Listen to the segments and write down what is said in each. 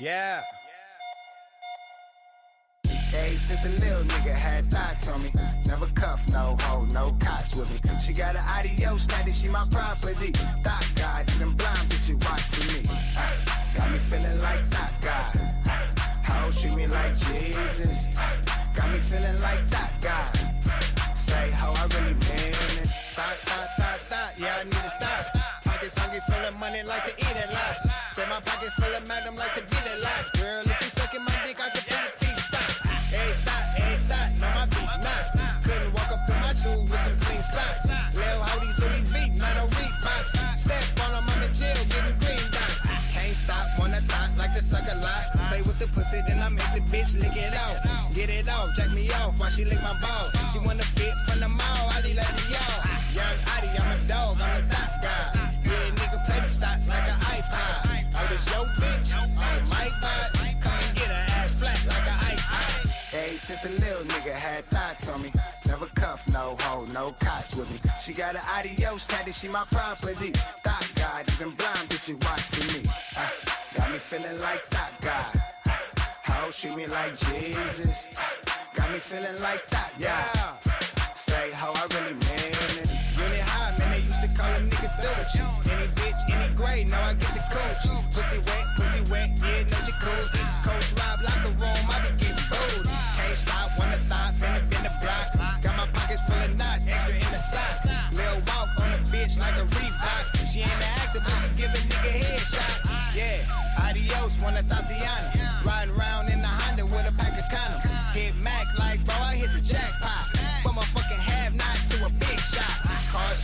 Yeah. Hey, since a little nigga had thoughts on me. Never cuff, no hoe, no cops with me. She got an adios status, she my property. Thought God, even blind bitches watch for me. Got me feeling like thought God. Hoes treat me like Jesus. Got me feeling like thought God. Say, ho, I really mean it. Thought, yeah, I need a thought. Pockets hungry, full of money, like to eat a lot. Say my pockets full of madam, like to beat a lot. Girl, if you sucking my dick, I can feel the teeth stop. Ain't thought, no my beat not. Couldn't walk up in my shoes with some clean socks. Lil' how these Louis V, not no Reeboks. Step on them, I'm in jail, getting green dots. Can't stop, wanna thought, like to suck a lot. Play with the pussy, then I make the bitch lick it off. Get it off, jack me off while she lick my balls. She wanna fit from the mall, I like it y'all. Young Adi, I'm a dog, I'm a thought guy. Yeah, nigga play the stocks like an iPod. Oh, this yo bitch, oh my god. Come and get her ass flat like an iPod. Hey, since a little nigga had thoughts on me. Never cuff, no hoe, no cops with me. She got an adios status, she my property. Thought God, even blind bitches watch for me. Got me feeling like thought God. Hoes treat me like Jesus. Got me feeling like thought God. Say, ho, I really mean it. Really high, man, they used to call a nigga Dutch. Any bitch, any gray, now I get the coach. Pussy wet, yeah, no jacuzzi. Coach Rob locker room, I be getting booed. Can't stop, wanna thought, finna bend the block. Got my pockets full of knots, extra in the socks. Lil' walk on a bitch like a Reebok. She ain't an actor, but she give a nigga headshot. Yeah, adios, wanna Tatiana. Riding around in the Honda with a pack of condoms. Hit Mac like, bro, I hit the jackpot. From a fucking have-not to a big shot. Car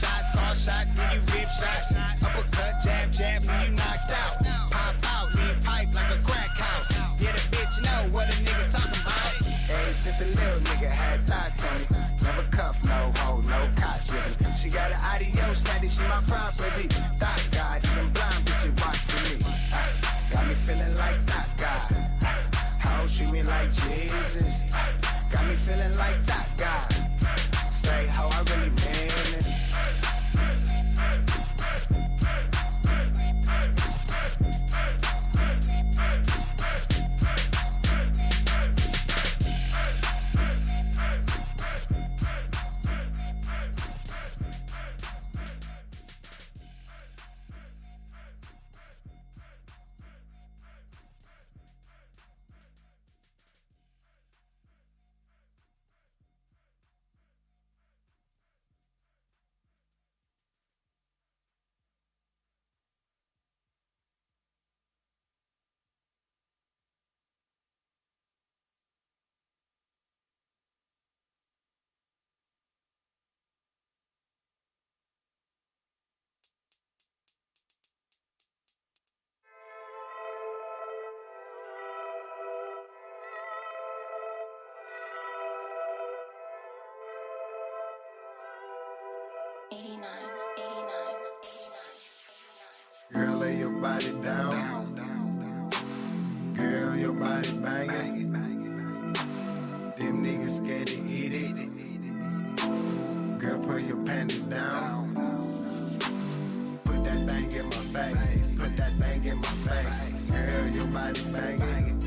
shots, give you rib shots. Uppercut, jab, leave you knocked out. Pop out, leave pipe like a crack house. Yeah, the bitch know what a nigga talking about. Hey, since a little nigga had thoughts on me. Never cuff, no hoe, no cops with me. She got an adios status, she my property. Thought God, even blind bitches watch for me. Got me feeling like thought God. Hoes treat me like Jesus. Got me feeling like thought God. Say, ho, I really mean it. Girl, lay your body down. Girl, your body banging. Them niggas scared to eat it. Girl, put your panties down. Put that thing in my face. Put that thing in my face. Girl, your body banging.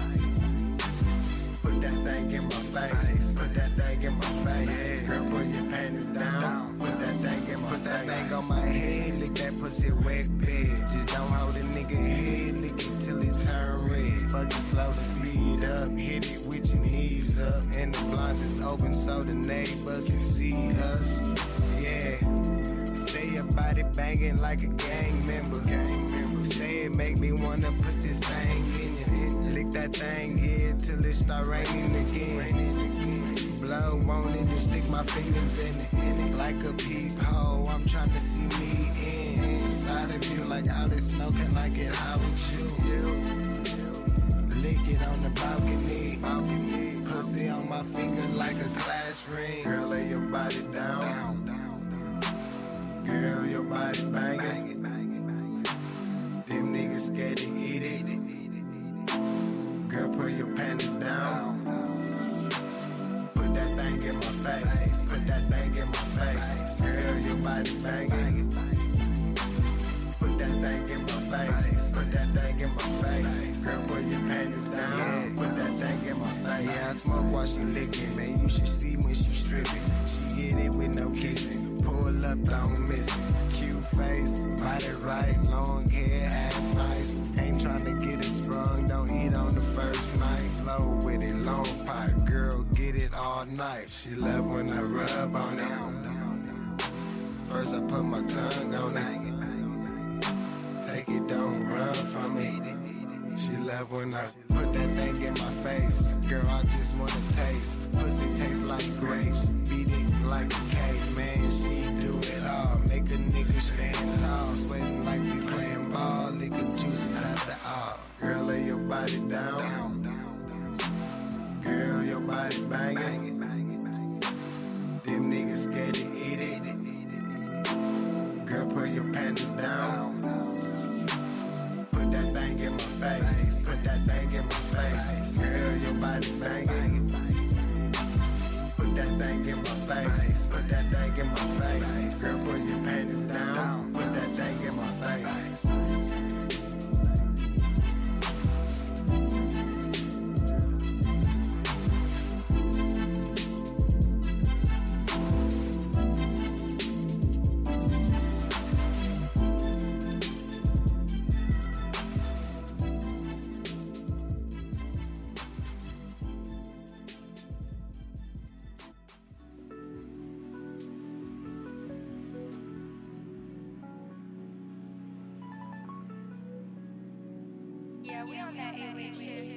Put that thing in my face. Put that thing in my face. Girl, put your panties down. Put that thing in my face. Put that thing on my head. Lick that pussy wet bed. Just don't hold a nigga head. Lick it till it turn red. Fuck it slow to speed up. Hit it with your knees up. And the blinds is open so the neighbors can see us. Yeah. Say your body banging like a gang member. Say it make me wanna put this thing in you. Lick that thing here till it start raining again. Blow on it and stick my fingers in it. Like a peephole, I'm trying to see me inside of you. Like all this snow, can I get high with you? Lick it on the balcony. Pussy on my finger like a glass ring. Girl, lay your body down. Girl, your body banging. Them niggas scared to eat it. Girl, put your panties down. Put that thing in my face. Put that thing in my face. Girl, your body banging. Put that thing in my face. Put that thing in my face. Girl, put your panties down. Yeah. Put that thing in my face. Yeah, I smoke while she licking. Man, you should see when she stripping. She get it with no kissing. Pull up, don't miss it. Cute face, body right, long hair, ass nice. Ain't tryna get it sprung, don't eat on the first night. Slow with it, long pipe, girl, get it all night. She love when I rub on it. First I put my tongue on it. Take it, don't run from it. She love when I put that thing in my face. Girl, I just wanna taste. Pussy tastes like grapes. Beat it like a case. Man, she do it all. Make a nigga stand tall. Sweating like we playing ball. Liquor juices after all. Girl, lay your body down. Girl, your body banging. Them niggas scared to eat it. Girl, put your panties down. Put that thing in my face. Put that thing in my face. Girl, your body banging. Put that thing in my face. Put that thing in my face. Girl, put your panties down. Put that thing in my face. Yeah, we on that 8-week shit.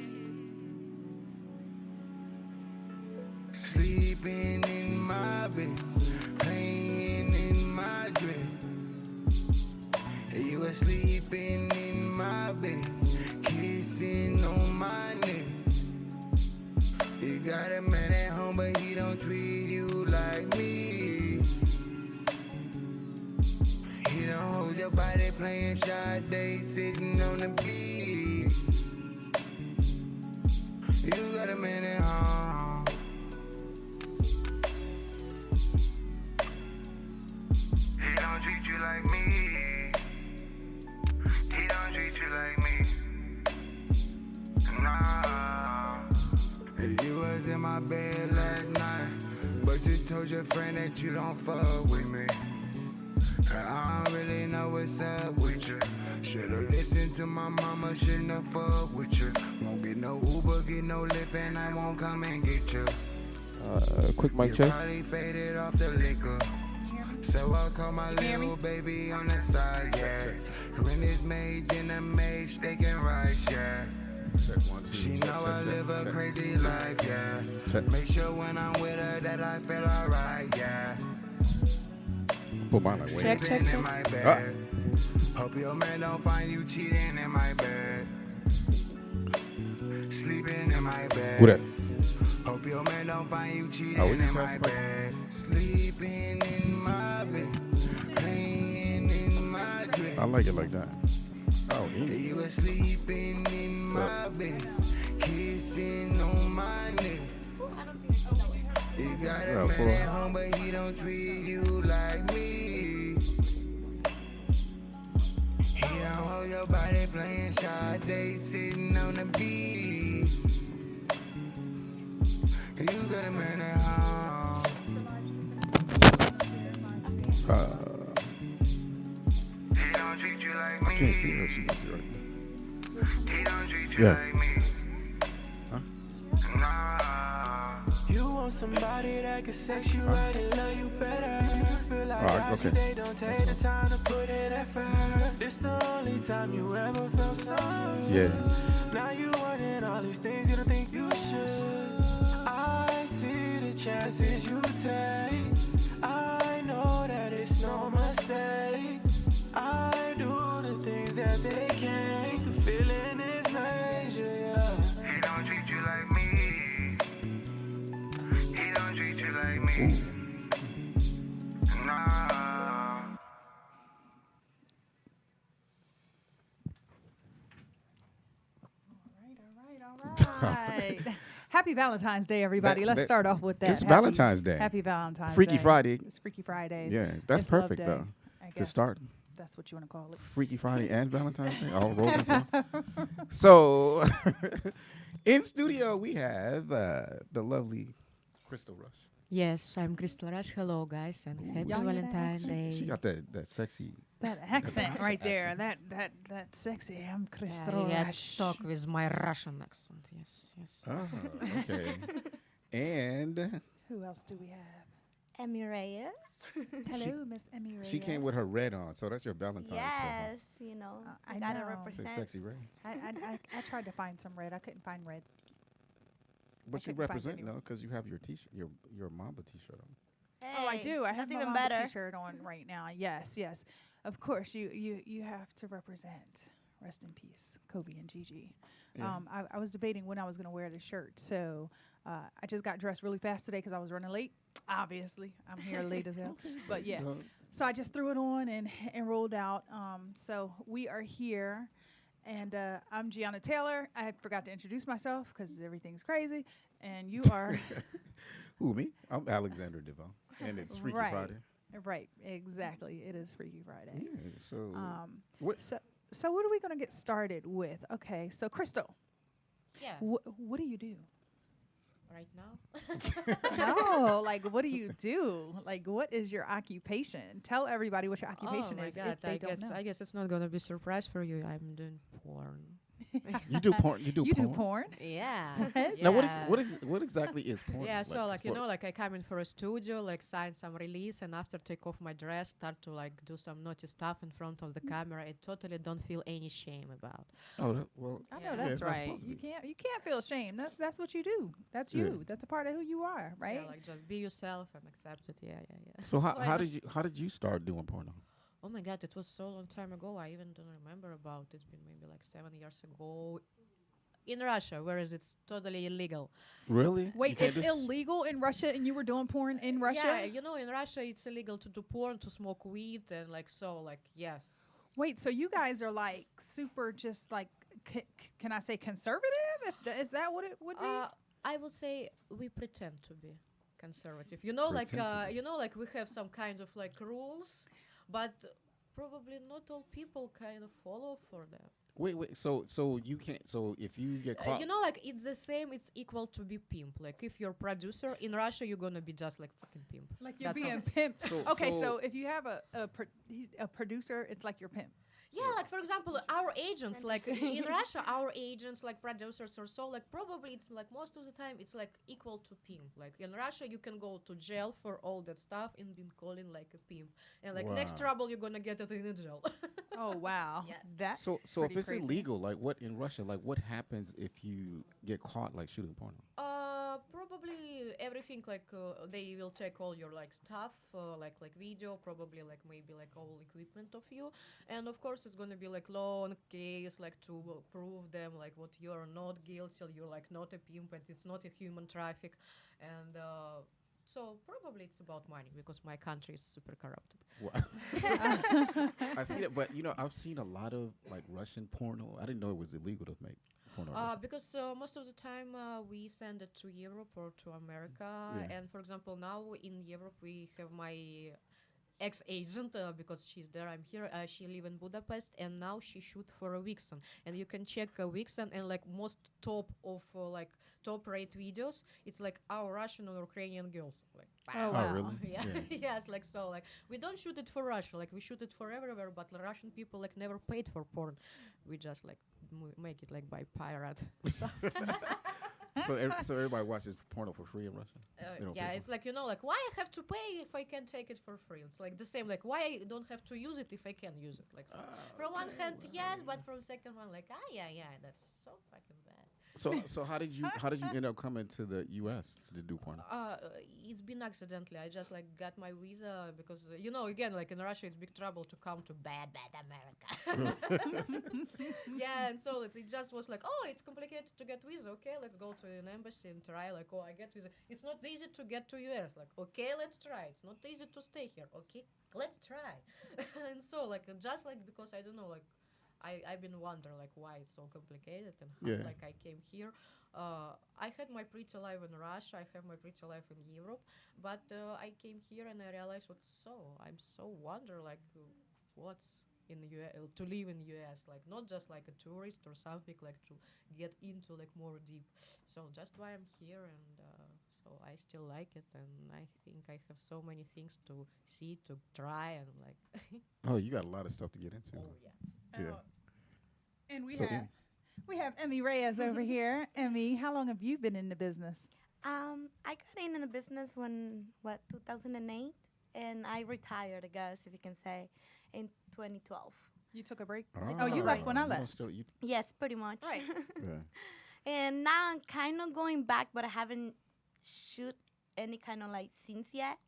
Sleeping in my bed, playing in my dream. You were sleeping in my bed, kissing on my neck. You got a man at home, but he don't treat you like me. He don't hold your body, playing Sade, sitting on the beach. You got a man at home. He don't treat you like me. He don't treat you like me. Nah. You was in my bed last night, but you told your friend that you don't fuck with me. I don't really know what's up with you. Should've listened to my mama, shouldn't have fucked with you. Won't get no Uber, get no Lyft, and I won't come and get you. Quick mic check. You probably faded off the liquor. So I'll call my little baby on the side, yeah. When it's made, then I made steak and rice, yeah. She know I live a crazy life, yeah. Make sure when I'm with her that I feel alright, yeah. Put mine like Sleeping check. in my bed. Hope your man don't find you cheating in my bed. Sleeping in my bed. Who that? Hope your man don't find you cheating in my bed. Sleeping in my bed. Playing in my dream. I like it like that. Oh, easy. You were sleeping in my bed. Kissing on my neck. You got a man at home, but he don't treat you like me. He don't hold your body, playing Sade, sitting on the beach. You got a man at home. He don't treat you like me. I can't see her. She can see right now. He don't treat you like me. Huh? Nah. You want somebody that can sex you right and love you better. You feel like Okay. they don't take the time to put in effort. This the only time you ever felt so good. Yeah. Now you wanting all these things you don't think you should. I see the chances you take. I know that it's no mistake. I do the things that they can't. The feeling is major, yeah. He don't treat you like me. He don't treat you like me. Nah. All right. Happy Valentine's Day, everybody. Let's start off with that. It's Valentine's Day. Happy Valentine's Freaky Day. Friday. It's Freaky Friday. Yeah, that's It's love perfect day, though I to guess. start. that's what you want to call it. Freaky Friday and Valentine's Day all rolled into. So, in studio we have the lovely Crystal Rush. Yes, I'm Crystal Rush. Hello, guys, and happy Y'all hear that Valentine's accent? Day. She got that sexy. That accent Russian right there. accent. That sexy. I'm Yeah, Crystal I get Rush. stuck with my Russian accent. Yes, yes. Oh, okay. And Who else do we have? Emmy Reyes. Hello, Miss Emmy Reyes. she came with her red on, so that's your Valentine's. Yes, you know, I gotta know. Say represent. sexy red. I tried to find some red. I couldn't find red. But you couldn't find represent anyone. though, because you have your t-shirt, your Mamba t-shirt on. Oh, I Hey, do. I have that's my even Mamba better. T-shirt on right now. Yes, yes. Of course, you have to represent. Rest in peace, Kobe and Gigi. Yeah. I was debating when I was going to wear the shirt, so I just got dressed really fast today because I was running late. Obviously, I'm here late as hell. But yeah, so I just threw it on and rolled out. So we are here, and I'm Gianna Taylor. I forgot to introduce myself because everything's crazy, and you are. Who, me? I'm Alexander DeVoe, and it's Freaky Right. Friday. Right, exactly. It is Freaky Friday. Yeah, so What? So what are we going to get started with? Okay, so Crystal, Yeah, what do you do? right now. No, like what do you do? Like what is your occupation? Tell everybody what your occupation oh my is God, if they don't know. I guess it's not gonna be a surprise for you. I'm doing porn. you do porn. You do You porn. do porn? Yeah. Now, Yeah. what exactly is porn? Yeah, so like you for- know, like I come in for a studio, like sign some release, and after take off my dress, start to like do some naughty stuff in front of the camera. I totally don't feel any shame about. Oh, well. I know Yeah. Yeah, that's it's not right. supposed to You be. can't feel ashamed. That's what you do. That's Yeah. you. That's a part of who you are, right? Yeah, like just be yourself and accept it. Yeah, yeah, yeah. So Why how not? did you start doing porno? Oh my God, it was so long time ago. I even don't remember about it. It's been maybe like 7 years ago. In Russia, whereas it's totally illegal. Really? You Wait, can't it's do- illegal in Russia, and you were doing porn in Russia? Yeah, you know, in Russia it's illegal to do porn, to smoke weed, and like so, like yes. Wait, so you guys are like super, just like, can I say conservative? Is that what it would be? I would say we pretend to be conservative. You know, like Pretend to be. you know, like we have some kind of like rules, but probably not all people kind of follow for them. Wait. So you can't. So if you get caught, You know, like it's the same. It's equal to be pimp. Like if you're producer in Russia, you're gonna be just like fucking pimp. Like you're That's being all. pimp. So- Okay, so- so if you have a producer, it's like your pimp. Yeah, like for example, our agents, like in Russia, our agents, like producers or so, like probably it's like most of the time it's like equal to pimp. Like in Russia, you can go to jail for all that stuff and been calling like a pimp. And like next Wow. trouble, you're gonna get it in a jail. Oh wow, Yes. that's so if pretty it's crazy. illegal, like what in Russia, like what happens if you get caught like shooting porno? Probably everything like they will take all your like stuff, like video, probably like maybe like all equipment of you, and of course it's gonna be like long case like to prove them like what you're not guilty, you're like not a pimp, and it's not a human traffic, and so probably it's about money because my country is super corrupted. I see that, but you know, I've seen a lot of like Russian porno. I didn't know it was illegal to make porno. in Russia. Because most of the time we send it to Europe or to America, Yeah. and for example now in Europe we have my ex-agent because she's there, I'm here. She live in Budapest, and now she shoot for a Vixen, and you can check Vixen, and like most top of like top rate videos, it's like our Russian or Ukrainian girls. Like, Oh, Oh, wow. really? yeah, yes, like so, like we don't shoot it for Russia, like we shoot it for everywhere, but the Russian people like never paid for porn. We just like make it like by pirate. So everybody watches porno for free in Russia. They don't Yeah, pay it's like, you know, like why I have to pay if I can take it for free? It's like the same, like why I don't have to use it if I can use it? Like from one hand, yes, but from second one, like yeah, that's so fucking bad. So how did you end up coming to the U.S. to do porno? It's been accidentally. I just like got my visa because you know, again, like in Russia, it's big trouble to come to bad America. Yeah, and so it just was like, oh, it's complicated to get visa. Okay, let's go to an embassy and try. Like, oh, I get visa. It's not easy to get to US. Like, okay, let's try. It's not easy to stay here. Okay, let's try. And so like just like because I don't know, like I've been wondering like why it's so complicated and how Yeah. like I came here. I had my pretty life in Russia. I have my pretty life in Europe, but I came here and I realized I'm so wonder like in to live in US, like not just like a tourist or something, like to get into like more deep. So just why I'm here, and so I still like it, and I think I have so many things to see, to try, and like Oh, you got a lot of stuff to get into. oh yeah. Yeah. And we So, have we have Emmy Reyes over here. Emmy, how long have you been in the business? I got in the business when 2008, and I retired, I guess if you can say, in 2012. You took a break. Oh, you left when I you don't left. still- you- Yes, pretty much. Right. yeah. And now I'm kind of going back, but I haven't shoot any kind of like scenes yet.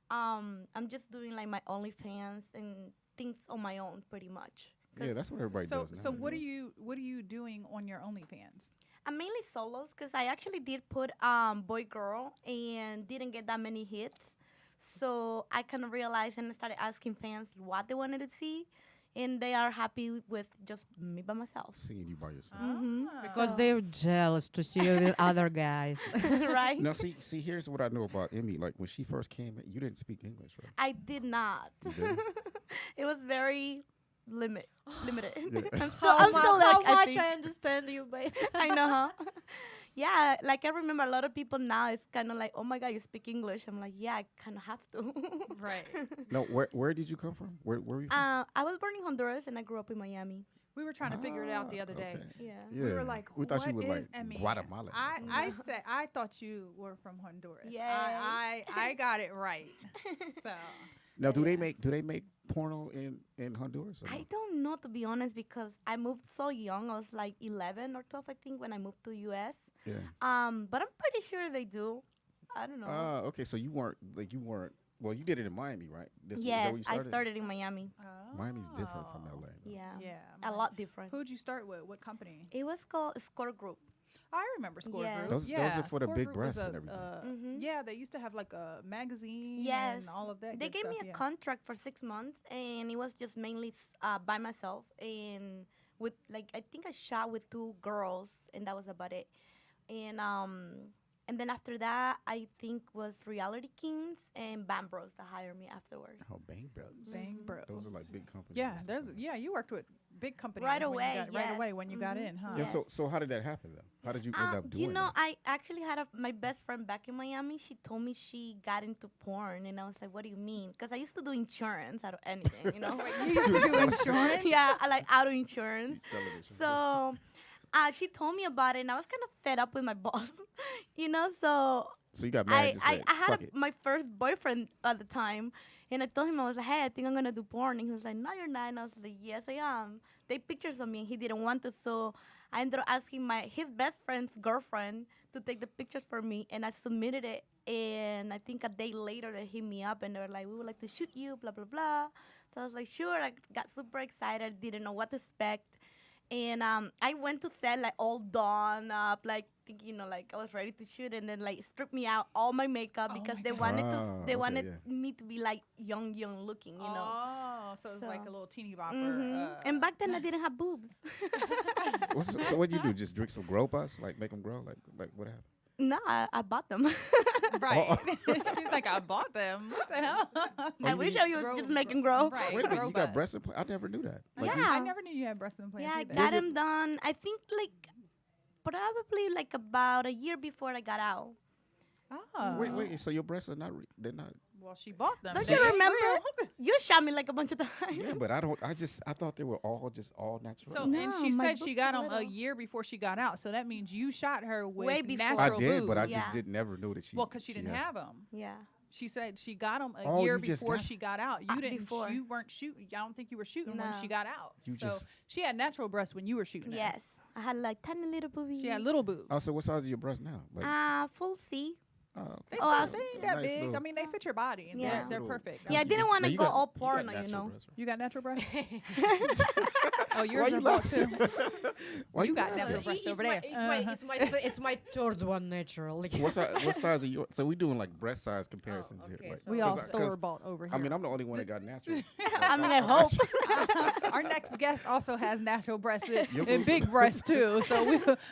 I'm just doing like my OnlyFans and things on my own, pretty much. Yeah, that's what everybody So does. so now, what are yeah. you doing on your OnlyFans? I'm mainly solos because I actually did put boy girl and didn't get that many hits. So I kind of realized and started asking fans what they wanted to see, and they are happy with just me by myself. Seeing you by yourself. Because So- they're jealous to see you with other guys. Right? Now, see, here's what I know about Emmy. Like when she first came, you didn't speak English, right? I did not. You didn't? It was very limited. Yeah. I'm still like, how I much think- I understand you, babe. I know, huh? Yeah, like I remember a lot of people now, it's kind of like, oh my God, you speak English. I'm like, yeah, I kind of have to. Right. No, where did you come from? Where were you from? I was born in Honduras and I grew up in Miami. We were trying to figure it out the other day. Okay. Yeah. Yeah. We were like, we thought you what were is like Emmy? Guatemala. I thought you were from Honduras. Yay. I got it right. So Now, do they make porno in Honduras? Or I no? don't know, to be honest, because I moved so young. I was like 11 or 12, I think, when I moved to US. Yeah. But I'm pretty sure they do. I don't know. Okay, so you weren't. Well, you did it in Miami, right? Is that Yes, where you I started in Miami. Miami's different from LA. though. Yeah. Yeah. A lot different. Who'd you start with? What company? It was called Score Group. I remember Score Yes. Group. Those yeah, are for the Score big Group was breasts and everything. Mhm. Yeah, they used to have like a magazine Yes. and all of that. They good gave stuff, me a yeah. contract for 6 months, and it was just mainly by myself. And with like, I think I shot with 2 girls, and that was about it. And then after that, I think was Reality Kings and Bam Bros that hired me afterwards. Oh, Bang Bros. Bang Bros. Those are like big companies. Yeah, and stuff there's like you worked with big companies Right when you away, got, right away yes. when you got in, huh? that. Yeah. Yes. So how did that happen though? How did you end up doing You know, that? I actually had my best friend back in Miami. She told me she got into porn, and I was like, "What do you mean?" Because I used to do insurance out of anything, you know. You used to do insurance? Yeah, I like auto insurance. She's selling insurance. So she told me about it, and I was kind of fed up with my boss, you know. So you got mad. I and just said, had "Fuck it." my first boyfriend at the time, and I told him, I was like, "Hey, I think I'm gonna do porn," and he was like, "No, you're not." And I was like, "Yes, I am." They pictures of me, and he didn't want to, so I ended up asking his best friend's girlfriend to take the pictures for me, and I submitted it. And I think a day later they hit me up, and they were like, "We would like to shoot you, blah blah blah." So I was like, "Sure." I got super excited, didn't know what to expect. And I went to set like all done up, like thinking, you know, like I was ready to shoot, and then like stripped me out all my makeup Oh because my they God. wanted to, Ah, they okay, wanted yeah. me to be like young looking, you know. Oh, so it's like a So- little teeny bopper. Mhm. And back then I didn't have boobs. So what do you do? Just drink some grow bus? Like make them grow? Like what happened? No, I bought them. right. She's like, I bought them. What the hell? I you wish mean- I would just make them grow. Right. Wait a minute, grow you got butt. breast implants? I never knew that. Like, Yeah. I never knew you had breast implants Yeah, I either. got them done. I think like probably like about a year before I got out. Oh. Wait. So your breasts are not? They're not. Well, she bought them. Don't They you ain't remember? real. You shot me like a bunch of times. Yeah, but I don't. I thought they were all natural. So, No, and she my said she boobs got are them a little. year before she got out. So that means you shot her with Way before. I natural did, boobs. but I Yeah. just didn't never know that she. Well, because she didn't had- have them. Yeah. She said she got them a Oh, year you just before got- she got out. You didn't. Before. You weren't shooting. I don't think you were shooting when No. she got out. You so just- she had natural breasts when you were shooting. her. Yes. I had like tiny little boobies. She had little boobs. Oh, so what size are your breasts now? Like, Full C. okay. They, Oh, still, they ain't a that nice big. little- I mean, they fit your body. And Yeah. they're Little- perfect. Yeah, I didn't want Now to you go got- all you got porno, you natural know. breasts, right? You got natural breasts? Oh, Why yours you are bought too. Why You got laughing? natural breasts over there. It's my third one natural. Like What size are you? So we doing like breast size comparisons here. okay, Like, so- We all 'cause store bought over here. I mean, I'm the only one that got natural. I mean, I hope. Our next guest also has natural breasts Your and boob- big breasts too. So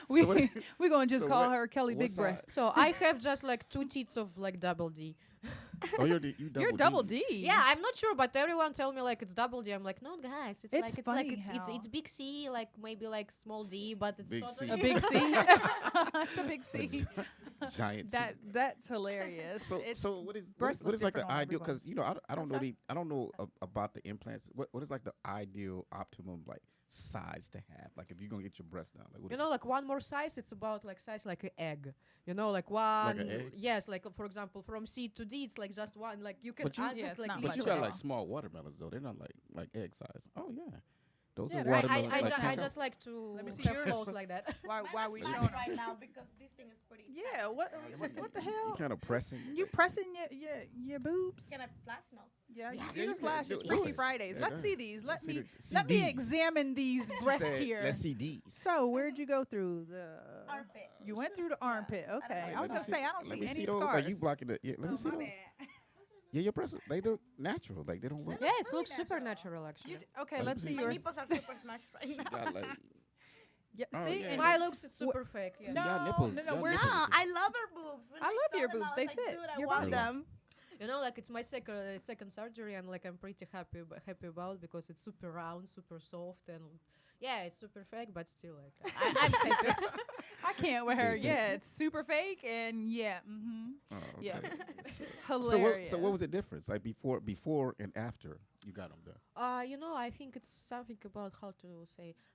we what- we're gonna just so call what- her Kelly what Big size- Breast. So I have just like 2 teeth of like double D. Oh, you double You're double Ds. D. Yeah, I'm not sure, but everyone tell me like it's double D. I'm like, no, guys, it's It's like funny it's big C, like maybe like small D, but it's Big totally C. A big C. It's a big C. Giant. C. That's hilarious. So, It's- so what is breasts what look is like the different on ideal? everyone. Because I don't know sorry? I don't know about the implants. What is like the ideal optimum like size to have? Like if you're gonna get your breast done, like what You know, like one more size, it's about like size like an egg. You know, like one. an egg? Yes, like for example, from C to D, it's like just one. Like you can But you- add Yeah, it, it's like not but much you at got all. like small watermelons though. They're not like egg size. Oh yeah, those Yeah, are they're- watermelons. I like just cantaloupe. like to Let me see have yours. clothes like that. Why we Mine showing? is right now because this thing is pretty. Yeah. tight. What the You hell? kind of pressing. You pressing your boobs? Can I flash now? Yeah, Yes. these Yeah, are you can flashes. do Freaky it. Fridays. Yeah, Let's yeah. see these. Let me see let me these. examine these She breasts said, here. Let's see these. So where'd you go through the Armpit. You went through the armpit. Okay. Wait, I was let gonna me say I don't Let see me any see those. scars. Like you blocking the. Yeah, let me Oh, see my those. bad. Yeah, your breasts they look natural. Like they don't look. Yeah, it looks super natural actually. Okay, Let let's me see see. My yours. nipples are super smashed right She now. got like. Yeah, Oh, see, yeah. and My looks it's super fake. Yeah. See, y'all nipples. no, y'all we're nipples No, is- I love her boobs. When I love saw your them, I boobs. was They like, fit. Dude, I You're want right. them. You know, like it's my second surgery, and like I'm pretty happy about because it's super round, super soft, and yeah, it's super fake, but still like I'm happy. I can't with her. Yeah, it's super fake, and yeah, Oh, okay. yeah, So, hilarious. so what was the difference? Like before and after you got them done? You know, I think it's something about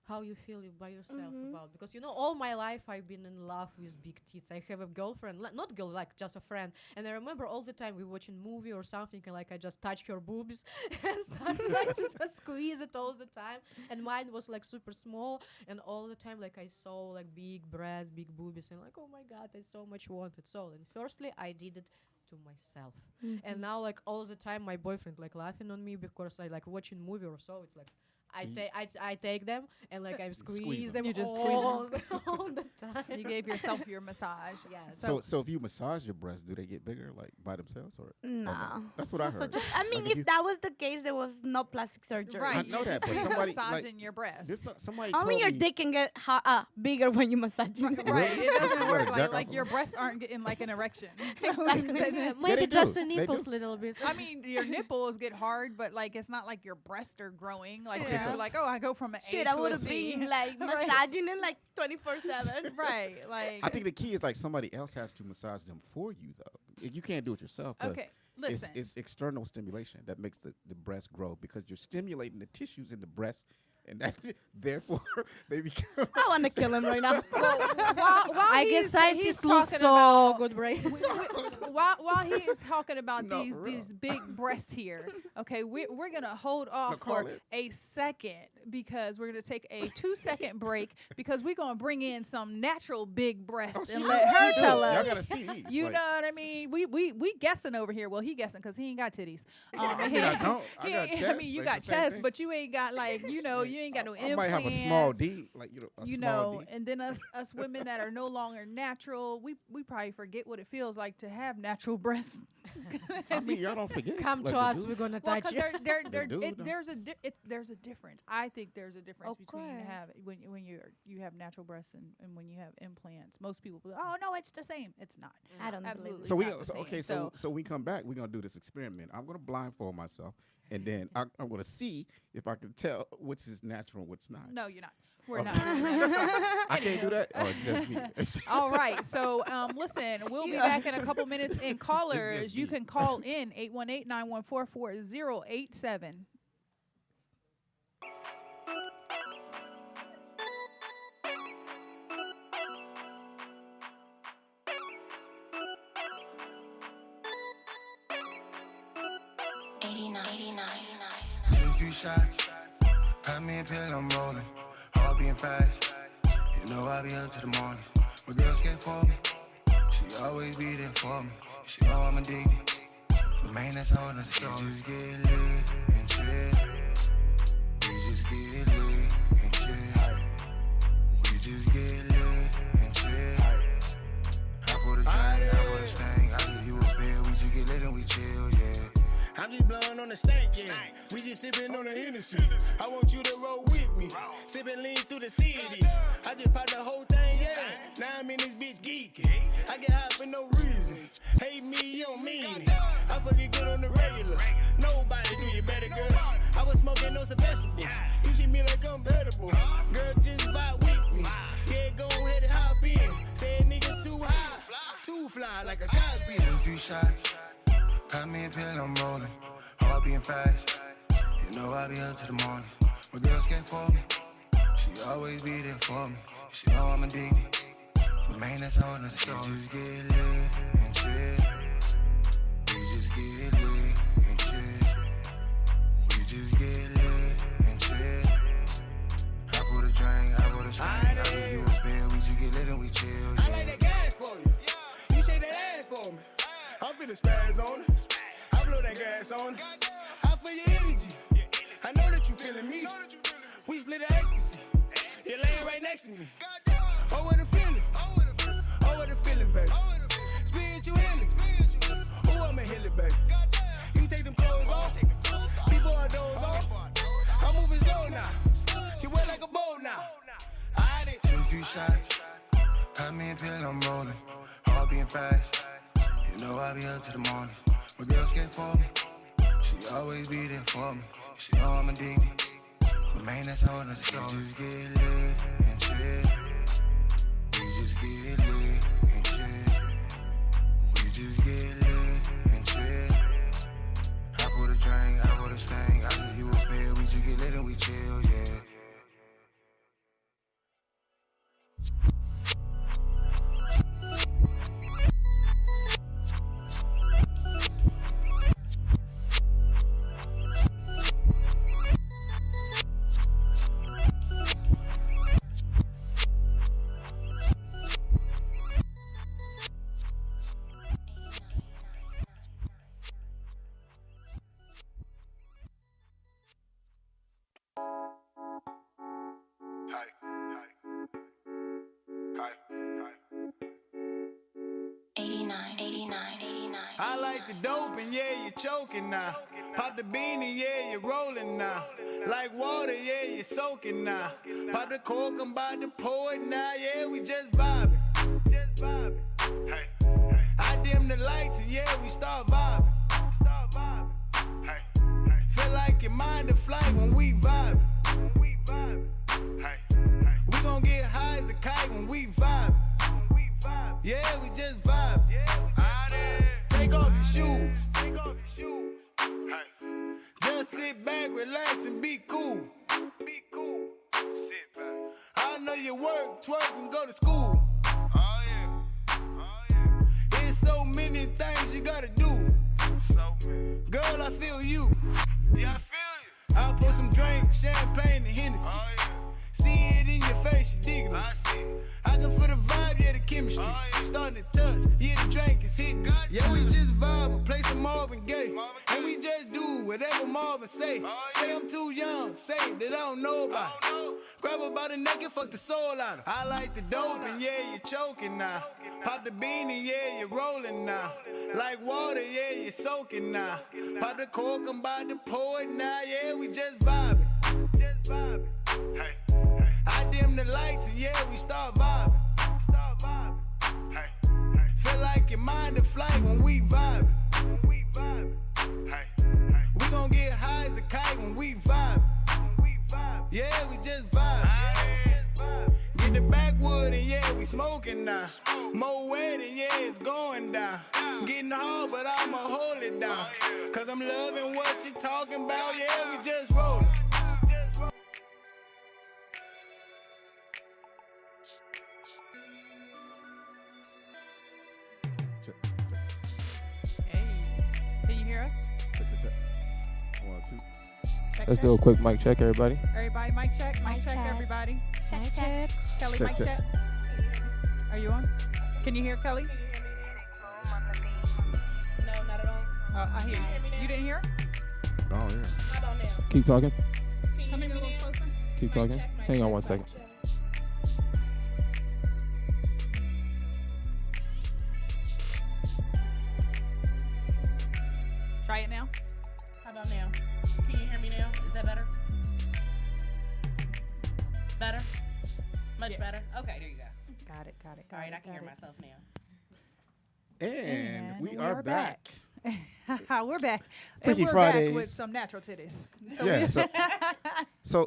how you feel by yourself about, because you know, all my life I've been in love with big tits. I have a girlfriend, not girl, like just a friend, and I remember all the time we watching movie or something, and like I just touch her boobs and start like to just squeeze it all the time, and mine was like super small, and all the time like I saw like big breasts, big boobies, and like oh my god, I so much wanted. So and firstly I did it to myself, and now like all the time my boyfriend like laughing on me because I like watching movie or so. It's like I take them and like I squeeze squeeze them. You just squeeze all, all the time. You gave yourself your massage. Yes. So if you massage your breasts, do they get bigger like by themselves or? No. no? That's what I heard. I mean, Like, if if you- that was the case, there was no plastic surgery. Right. I know you that, just but keep somebody, like, massaging your breasts. Somebody I told mean, your me. dick can get bigger when you massage it. Right. It doesn't You work gotta like jack like off your them. breasts aren't getting like an erection. So Maybe they just do. the They nipples do. a little bit. I mean, your nipples get hard, but like it's not like your breasts are growing. Like Yeah. you're like, oh, I go from an Shit, A I to would a have C. been like Right. massaging it like 24/7. Right. Like I think the key is like somebody else has to massage them for you though. You can't do it yourself. 'Cause okay. Listen. It's external stimulation that makes the breast grow because you're stimulating the tissues in the breast, and that therefore they become. I want to kill him right now. while I he's- guess scientists he's lose talking so about- good brain. while he is talking about No, for real. these big breasts here, okay, we're gonna hold off call for it. a second because we're gonna take a 2-second break because we're gonna bring in some natural big breasts and let her tell Y'all us. gotta see these. You like, know what I mean? We guessing over here. Well, he guessing because he ain't got titties. I mean, I don't. I got I chest. mean, you like, got it's the same chest, thing. but you ain't got like you ain't got no I implants. might have a small D, like a You small know, D. and then us women that are no longer natural, we probably forget what it feels like to have natural breasts. I mean, y'all don't forget. Come like, to the us, dude- we're gonna Well, touch because you. there's a difference. I think there's a difference Of between course. when you have natural breasts and when you have implants. Most people go, oh no, it's the same. It's not. I don't Absolutely. believe it. So we not the same. okay. So we come back. We're gonna do this experiment. I'm gonna blindfold myself, and then I'm gonna see if I can tell which is natural and which not. No, you're not. We're Okay. not. doing that. I can't do that. Or just me. All right. So listen, we'll be back in a couple minutes. And callers, just you me. can call in 818-914-4087. Took a few shots, got me a pill, I'm rolling. Heart being fast, you know I be up to the morning. My girl scared for me, she always be there for me. She know I'm addicted, but man, that's a whole nother story. We just get lit and chill. We just get lit and chill. We just get lit and chill. I put a drink, I put a stain. I give you a pill, we just get lit and we chill, yeah. I'm just blowing on the stank, yeah. We just sipping on the Hennessy. I want you to roll with me. Sipping lean through the city. I just popped the whole thing, yeah. Now I'm in this bitch geeking. I get hot for no reason. Hate me, you don't mean it. I fucking good on the regular. Nobody do you better, girl. I was smoking those vegetables. You see me like I'm edible. Girl, just vibe with me. Yeah, go ahead and hop in. Say a nigga too high, too fly like a Cosby. A few shots, got me a pill, I'm rolling. Heart beating fast. You know I be up to the morning. My girl scared for me. She always be there for me. She know I'm addicted. But man, that's all of the story. We just get lit and chill. We just get lit and chill. We just get lit and chill. I put a drink, I put a string. I give you a pill. We just get lit and we chill. Yeah. I like that gas for you. You shake that ass for me. I'm finna spaz on it. I blow that gas on it. I feel your energy. I know that you feeling me. We split the ecstasy. You're laying right next to me. Oh, what a feeling. Oh, what a feeling, baby. Spiritual healing. Oh, I'ma heal it, baby. You take them clothes off before I doze off. I'm moving slow now. You wear like a bow now. I did. Took a few shots, got me a pill, I'm rolling. Heart beating fast. You know I be up to the morning. My girl scared for me. She always be there for me. She know I'm addicted. But man, that's a whole nother story. We just get lit and chill. We just get lit and chill. We just get lit and chill. I put a drink, I put a sting. I give you a pill. We just get lit and we chill, yeah. I like the dope and yeah, you're choking now. Pop the bean and yeah, you're rolling now. Like water, yeah, you're soaking now. Pop the cork, I'm about to pour it now. Yeah, we just vibing. Hey. I dim the lights and yeah, we start vibing. Hey. Feel like your mind a flight when we vibing. Hey. We gon' get high as a kite when we vibing. Yeah, we just vibe. Take off your shoes. Hey. Just sit back, relax, and be cool. Sit back. I know you work, twerk, and go to school. Oh yeah. It's so many things you gotta do. So many. Girl, I feel you. Yeah, I feel you. I'll put some drink, champagne, and Hennessy. Oh yeah. See it in your face, you digging me. I see it. I can feel the vibe, yeah, the chemistry. Oh, yeah. Starting to touch, yeah, the drink is hitting me. Yeah, we just vibe, play some Marvin Gaye. And we just do whatever Marvin say. Oh, yeah. Say I'm too young, say that I don't know about it. Grab her by the neck and fuck the soul out of her. I like the dope and yeah, you're choking now. Pop the bean and yeah, you're rolling now. Like water, yeah, you're soaking now. Pop the cork, I'm about to pour it now. Yeah, we just vibing. Hey. I dim the lights and yeah, we start vibing. Hey. Feel like your mind a flight when we vibing. Hey. We gon' get high as a kite when we vibing. Yeah, we just vibing. Get the backwood and yeah, we smoking now. More wet and yeah, it's going down. Getting hard, but I'ma hold it down. Cause I'm loving what you talking about. Yeah, we just rollin'. Can you hear us? Check. 1, 2. Check, Let's check. do a quick mic check, everybody. Everybody, mic check. Mic check, check. everybody. Check. Kelly, Check, mic check. check. Are you on? Can you hear Kelly? No, not at all. I hear you. You didn't hear? Oh, yeah. How about now? Keep talking. Can you Come hear in a me little now? closer. Keep talking. Hang on one second. Try it now. How about now? Can you hear me now? Much Yeah. better? Okay, there you go. Got it. All right, I can hear myself now. And we are back. We're back. Freaky And we're Fridays. back with some natural titties. So Yeah. we-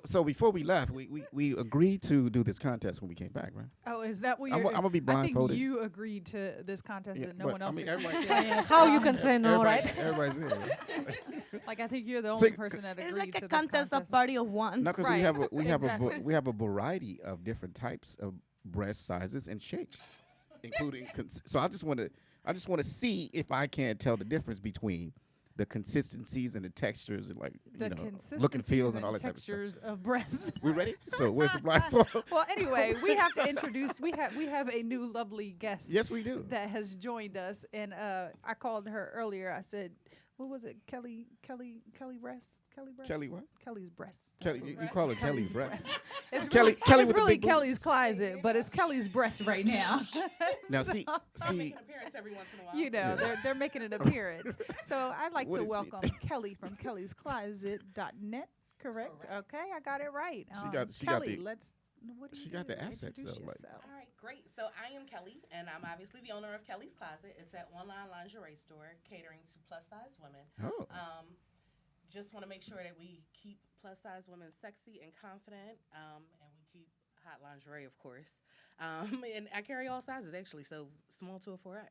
So before we left, we agreed to do this contest when we came back, right? Oh, is that what I'm you're? gonna be blindfolded. I think you agreed to this contest Yeah, and no but, one else. I mean, agreed everybody- to it. How you can say no, right? Everybody's in. Right? Like I think you're the So- only person that agreed It's like to a this contest of party of one. No, because Right. we have a variety of different types of breast sizes and shapes, including. So I just want to see if I can tell the difference between the consistencies and the textures and like The look and feels and all that textures of breasts. We ready? So where's the blindfold? Well, anyway, we have to introduce. We have a new lovely guest. Yes, we do. That has joined us, and I called her earlier. I said, "What was it? Kelly breast? Kelly what? Kelly's breast. Kelly, you call her Kelly's breast. It's Kelly- really, Kelly it's with the really big boobs. Kelly's closet, but it's Kelly's breast right now. Now see, Make an appearance every once in a while. You know, they're making an appearance. So I'd like What to is she? welcome Kelly from kellyscloset.net. Correct? Okay, I got it right. She got Kelly, the- let's. What do she you got do? the assets, Introduce though, like- yourself. All right, great. So I am Kelly, and I'm obviously the owner of Kelly's Closet. It's an online lingerie store catering to plus-size women. Oh. Just want to make sure that we keep plus-size women sexy and confident, and we keep hot lingerie, of course. And I carry all sizes, actually, so small to a 4X.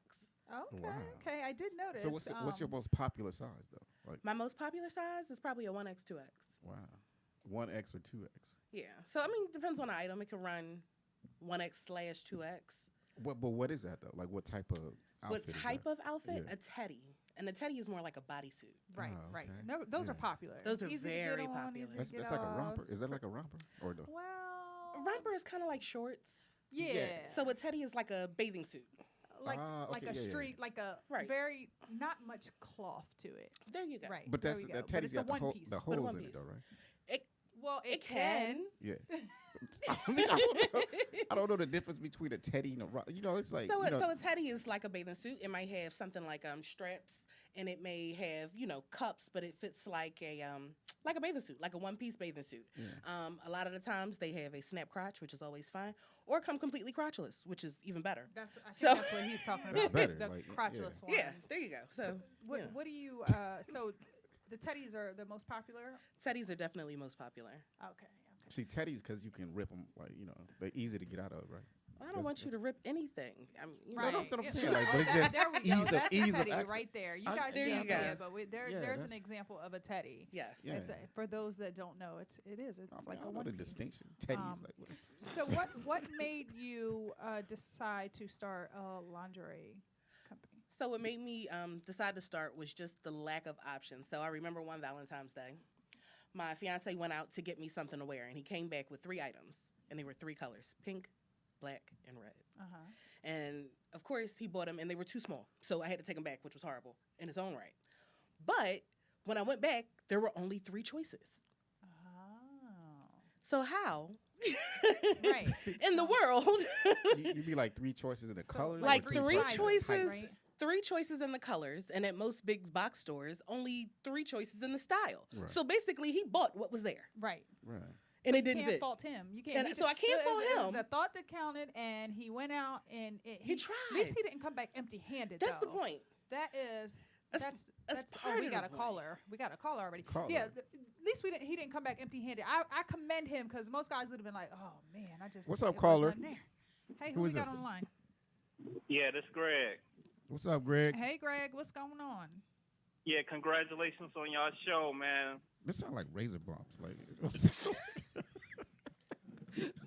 Okay, Wow. okay, I did notice. So what's your most popular size though? Like My most popular size is probably a 1X, 2X. wow, 1X or 2X. Yeah. So, I mean, it depends on the item. It can run 1X/2X. But what is that though? Like what type of outfit? What is type that? of outfit? Yeah. A teddy. And the teddy is more like a bodysuit. Right, Oh, right. okay. No, those are Yeah. popular. Those are Easy to get very on, popular. easy to That's get like a off. romper. Is that like a romper or no? Well, A romper is kind of like shorts. Yeah. So a teddy is like a bathing suit. like okay, a yeah, yeah. street, like a Right. very not much cloth to it. There you go. Right. But there that's we go. that But teddy's it's a got one the, piece. the But a holes one in it piece. though, right? Well, It can. Yeah. I mean, I don't know the difference between a teddy and a romper. You know, it's like So, you know, so a teddy is like a bathing suit. It might have something like straps, and it may have cups, but it fits like a bathing suit, like a one-piece bathing suit. A lot of the times they have a snap crotch, which is always fine, or come completely crotchless, which is even better. I think So- that's what he's talking That's about. better, The like, crotchless ones. Yeah, there you go. So, What, yeah. what do you? So the teddies are the most popular. Teddies are definitely most popular. Okay. see teddies because you can rip them. Like they're easy to get out of, right? I don't want you to rip anything. I mean, Right. that's what I'm Yeah. saying, like, but it's That- just there we go. ease of- That's ease a of teddy access. right there. You I- guys There can't you see go. it, but there's that's- an example of a teddy. Yes. Yeah. It's for those that don't know, it's like I a know one the piece. distinction. Teddy's Um, like what? So what made you decide to start a lingerie company? So what made me decide to start was just the lack of options. So I remember one Valentine's Day, my fiance went out to get me something to wear, and he came back with 3 items, and they were 3 colors: pink, black, and red. And of course, he bought them, and they were too small, so I had to take them back, which was horrible in its own right. But when I went back, there were only 3 choices. Oh. So how? Right. In the world, You'd be like 3 choices in the So, colors. like or 3 sizes, choices. right? 3 choices in the colors, and at most big box stores, only 3 choices in the style. Right. So basically, he bought what was there, Right. Right. and it You didn't can't fit. fault him. You can't. And he so I can't fault it was him. a thought that counted, and he went out and He At tried. least he didn't come back empty-handed. That's the though. point. That is. That's That's part we of got the a point. caller. We got a caller already. Caller. Yeah, at least he didn't come back empty-handed. I commend him because most guys would have been like, "Oh man, I just." What's up, there was caller? nothing there." Hey, Who who is we got this? on the line? Yeah, this is Greg. What's up, Greg? Hey, Greg, what's going on? Yeah, congratulations on y'all show, man. This sounds like razor bumps. Like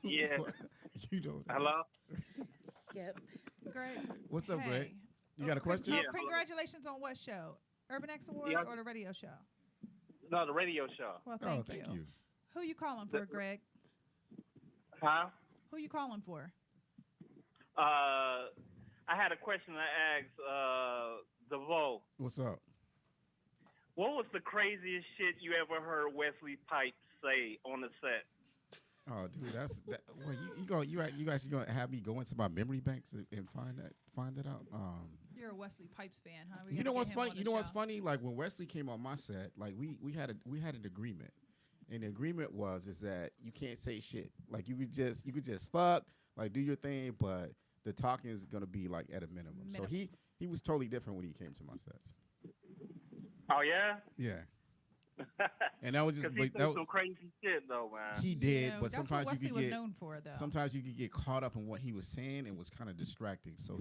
Yeah. you know. Hello? Yep. Greg. What's up, hey. Greg? You got a question? Yeah. Congratulations on what show? Urban X Awards Yeah. or the radio show? No, the radio show. Well, Oh, thank thank you. Who you calling for, Greg? Huh? Who you calling for? I had a question to ask DeVoe. What's up? What was the craziest shit you ever heard Wesley Pipes say on the set? Oh, dude, well, you guys gonna have me go into my memory banks and find that out. You're a Wesley Pipes fan, huh? We You gotta know get what's him funny? on You the know what's show. funny? Like when Wesley came on my set, like we had an agreement, And the agreement is that you can't say shit. Like you could just fuck, like do your thing, but the talking is gonna be like at a minimum. So he was totally different when he came to my sets. Oh yeah. Yeah. And that was just Because he said some crazy shit though, man. he did, but that's sometimes what Wesley you was could get known for, though. sometimes you could get caught up in what he was saying and was kind of distracting. So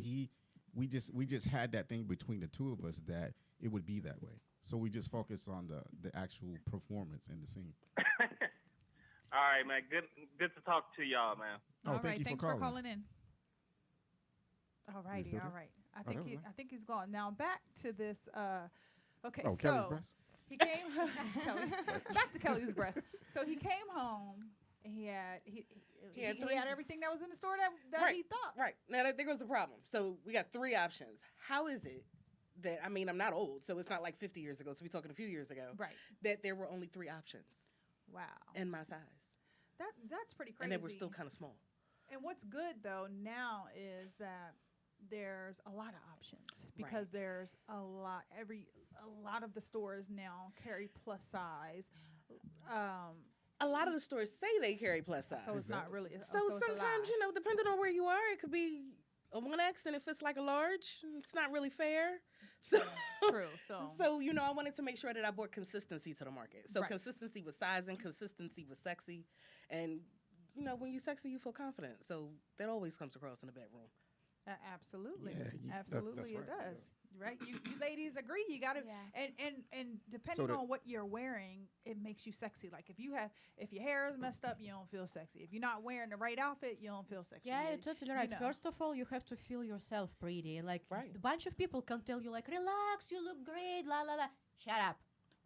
we just had that thing between the two of us that it would be that way. So we just focused on the actual performance in the scene. All right, man. Good to talk to y'all, man. Oh, All thank right, you thanks for for calling. in. All righty, still all there? right. I that think was I think he's gone. Now back to this. Okay, Oh, so Kelly's breast? he came back to Kelly's breast. So he came home. And he had everything that was in the store that Right, he thought. Right. Now, there goes the problem. So we got 3 options. How is it that, I mean, I'm not old, so it's not like 50 years ago, so we're talking a few years ago, Right. that there were only 3 options Wow. in my size. That's pretty crazy. And they were still kind of small. And what's good though now is that there's a lot of options because there's a lot of the stores now carry plus size. A lot of the stores say they carry plus size. So it's not really. So it's a lie. sometimes, depending on where you are, it could be a 1X, and if it's like a large, it's not really fair. So True. So I wanted to make sure that I brought consistency to the market. So consistency with sizing, consistency with sexy, and when you're sexy, you feel confident. So that always comes across in the bedroom. Absolutely, Yeah, absolutely, that's it right. does. Right, you ladies agree. You got to, and depending So on what you're wearing, it makes you sexy. Like if your hair is messed up, you don't feel sexy. If you're not wearing the right outfit, you don't feel sexy. Yeah, you're totally right. First of all, you have to feel yourself pretty. Like a bunch of people can tell you, like, relax, you look great, la la la. Shut up.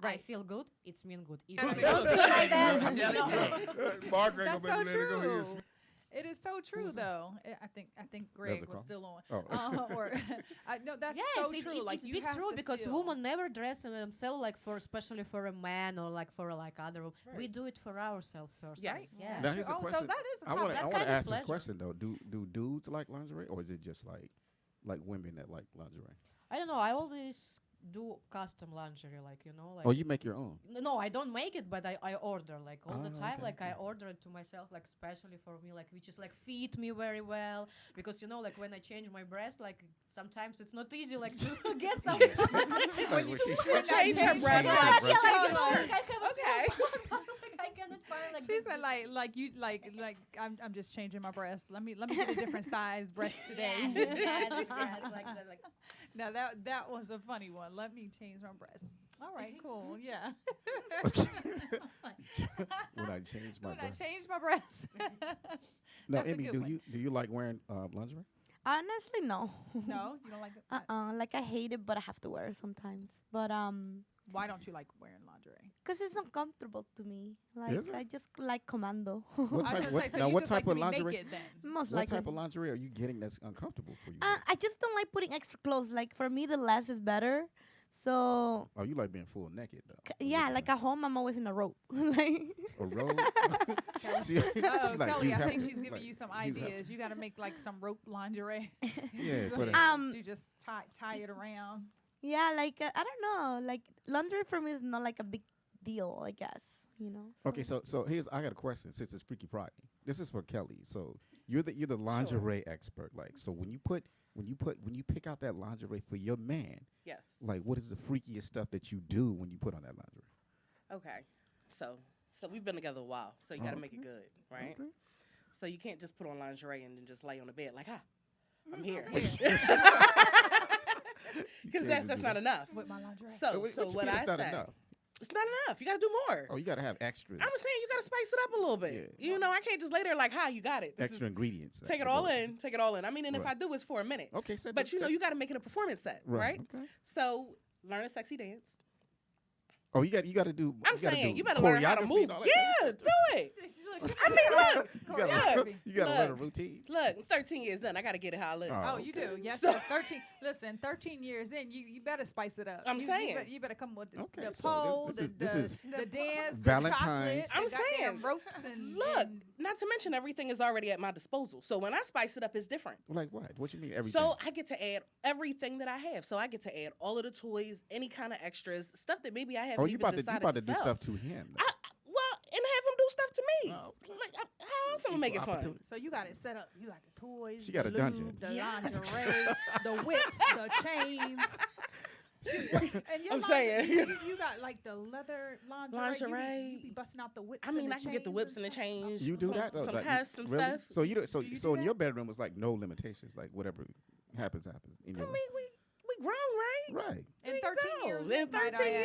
I feel good. It's mean good. If you don't feel like that, That's so true. It is so true, though. I think Greg was still on. Oh. No, that's so true. It's Like you big have true to because feel. women never dress themselves like especially for a man or like for like other. Right. We do it for ourselves first. Yes. Yeah. Now here's a question. So that is a I want That to kind of ask this pleasure. question though. Do dudes like lingerie, or is it just like women that like lingerie? I don't know. I always do custom lingerie, like like. Oh, you make your own. No, I don't make it, but I order like all the time. Okay, Like I okay. order it to myself, like especially for me, like which is like fit me very well because like when I change my breast, like sometimes it's not easy like to get some. Like when she Change her breast. Yeah, Change her like, breast. look, I have a Okay. small like I cannot find like. She this- said like I'm just changing my breast. Let me get a different size breast today. yes, like Now that was a funny one. Let me change my breast. All right, cool. Yeah. When I change my When breast. I changed my breast. Now, That's a Emmy, good do one. you like wearing lingerie? Honestly, no. No, you don't like it. Like I hate it, but I have to wear it sometimes. But Why don't you like wearing lingerie? cause it's uncomfortable to me. Like Is it? I just like commando. What I type? was gonna What's, say, so now, you what just like type to of be lingerie? naked then. Most What likely. type of lingerie are you getting that's uncomfortable for you? I just don't like putting extra clothes. Like for me, the less is better. So Oh, you like being full naked though? yeah, like at home, I'm always in a robe. Like a robe. She like, Kelly, you I have think to- she's giving like, you some have- ideas. You got to make like some rope lingerie. Yeah, So for the- you just tie it around. yeah, like I don't know. Like lingerie for me is not like a big deal. I guess Okay, so here's I got a question since it's Freaky Friday. This is for Kelly. So you're the lingerie expert. Like, so when you pick out that lingerie for your man, Yes. like what is the freakiest stuff that you do when you put on that lingerie? Okay. So we've been together a while, so you got to make it good, right? Okay. So you can't just put on lingerie and then just lay on the bed like, I'm here. Because that's not enough. With my lingerie. So What you what mean I it's not say, enough? it's not enough. You got to do more. Oh, you got to have extras. I'm saying you got to spice it up a little bit. Yeah. I can't just lay there like, you got it. This extra is- ingredients. Take it all in. Take it all in. I mean, and if Right. I do, it's for a minute. Okay, so But you got to make it a performance set, right? Okay. So learn a sexy dance. Oh, you got to do. I'm you gotta saying do you better learn how to choreography move. and all that type Yeah, of stuff. do it. I mean, look, You gotta look, you gotta learn a look. routine. Look, I'm 13 years in. I got to get it how I live. Oh. Oh, you do. Yes, So- yes. 13. Listen, 13 years in, you better spice it up. I'm saying. You better come with the Okay, the so pole, this is the dance, Valentine's. the chocolate, I'm the goddamn saying. ropes and Look, and not to mention everything is already at my disposal. So when I spice it up, it's different. like what? What you mean everything? So I get to add everything that I have. So I get to add all of the toys, any kind of extras, stuff that maybe I haven't oh, you even about to decided do sell. stuff to him? though. Well, have them do stuff to me. Oh, Like, how else am I make it fun? opportunity. So you got it set up. You got the toys. She got the a dungeon. lube, the Yes. lingerie, the whips, the chains. And your I'm saying. you got like the leather lingerie. You be busting out the whips. I mean, and the I can get the chains whips and the chains. You do some, that though? Some Like, cuffs and really? stuff. So you do, so Do you so do in that? your bedroom was like no limitations, like whatever happens. In I your mean, we grown, right? right. In There 13 you years, go. In might I 13 add.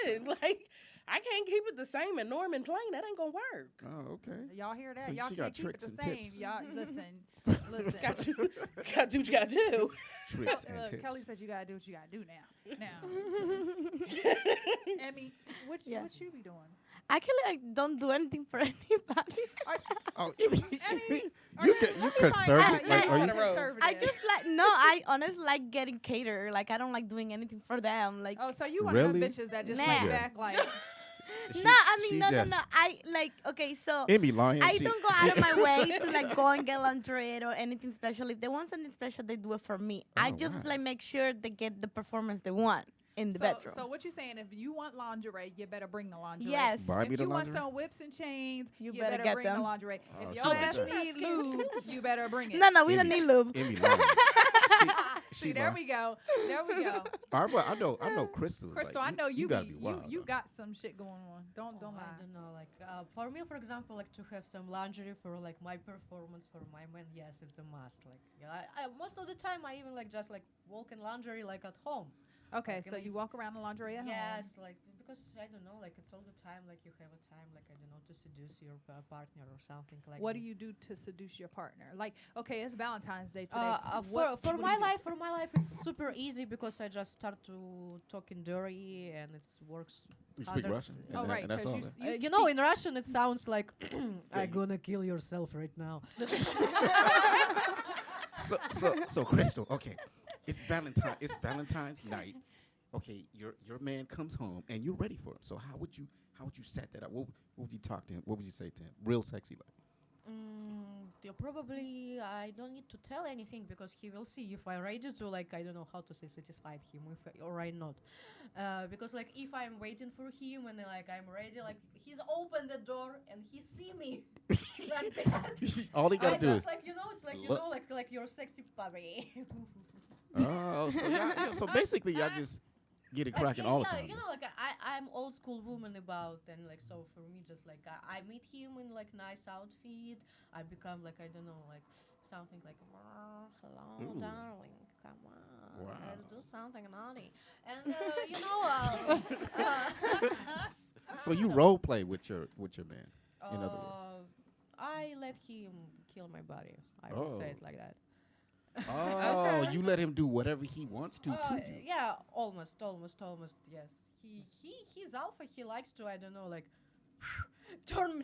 years in. Like, I can't keep it the same and norm and plain. That ain't gonna work. Oh, okay. Y'all hear that? So Y'all she can't got keep it tricks the and same. tips. Y'all listen. Got to do what you gotta do. Tricks and Look, tips. Kelly said you gotta do what you gotta do now. Emmy, what Yeah. what you be doing? Actually, I don't do anything for anybody. Oh, Emmy, are you you- you let me find conservative? out. Like, Yeah, are you you? conservative. I just like no. I honestly like getting catered. Like I don't like doing anything for them. Like Oh, so you one of Really? them bitches that just Nah. lay Yeah. back like She- no, I mean she no, just- no. I like okay. So Emmy lying. I she, don't go out of my way to like go and get lingerie or anything special. If they want something special, they do it for me. I Oh, just wow. like make sure they get the performance they want in the so, bedroom. So what you saying? If you want lingerie, you better bring the lingerie. Yes. Buy If me the you want lingerie? some whips and chains, You you better better get bring the them. lingerie. Oh, If she your like ass that. need lube, you better bring it. No, no, we don't Emmy. need lube. Emmy lying. See, there we go. There we go. I know Crystal. Crystal, I know you gotta be, be wild. you though. got some shit going on. Don't I lie. don't know. Like for me, for example, like to have some lingerie for like my performance for my man. Yes, it's a must. Like I most of the time I even like just like walk in lingerie like at home. Okay, Like, so and you it's- walk around the lingerie at home. Yes, like because I don't know, like it's all the time. Like you have a time, like I don't know, to seduce your partner or something like. What do that. you do to seduce your partner? Like, okay, it's Valentine's Day today. For what do my you do? life, it's super easy because I just start to talk in dirty and it works. You speak 100 Russian, Oh, and, right, and that's 'cause all. you that. s- You know, in Russian it sounds like Yeah, I'm gonna kill yourself right now. So Crystal, okay, it's Valentine's night. Okay, your man comes home and you're ready for him. So how would you set that up? What would you talk to him? What would you say to him? Real sexy like. Probably I don't need to tell anything because he will see if I'm ready to, like, I don't know how to say, satisfied him or I'm not. Because like if I'm waiting for him and like I'm ready, like he's opened the door and he see me like that. All he I gotta do is. just like it's like look. like your sexy puppy. Oh, so basically y'all just get it cracking all the time. You know, like I'm old school woman about, and like so for me, just like I meet him in like nice outfit. I become like I don't know, like something like hello, Ooh. darling, come on, Wow. let's do something naughty, and you know, So you role play with your man. In other words. I let him kill my body. I will say Oh. it like that. Oh, you let him do whatever he wants to you. Yeah, almost, yes. He's alpha. He likes to, I don't know, like turn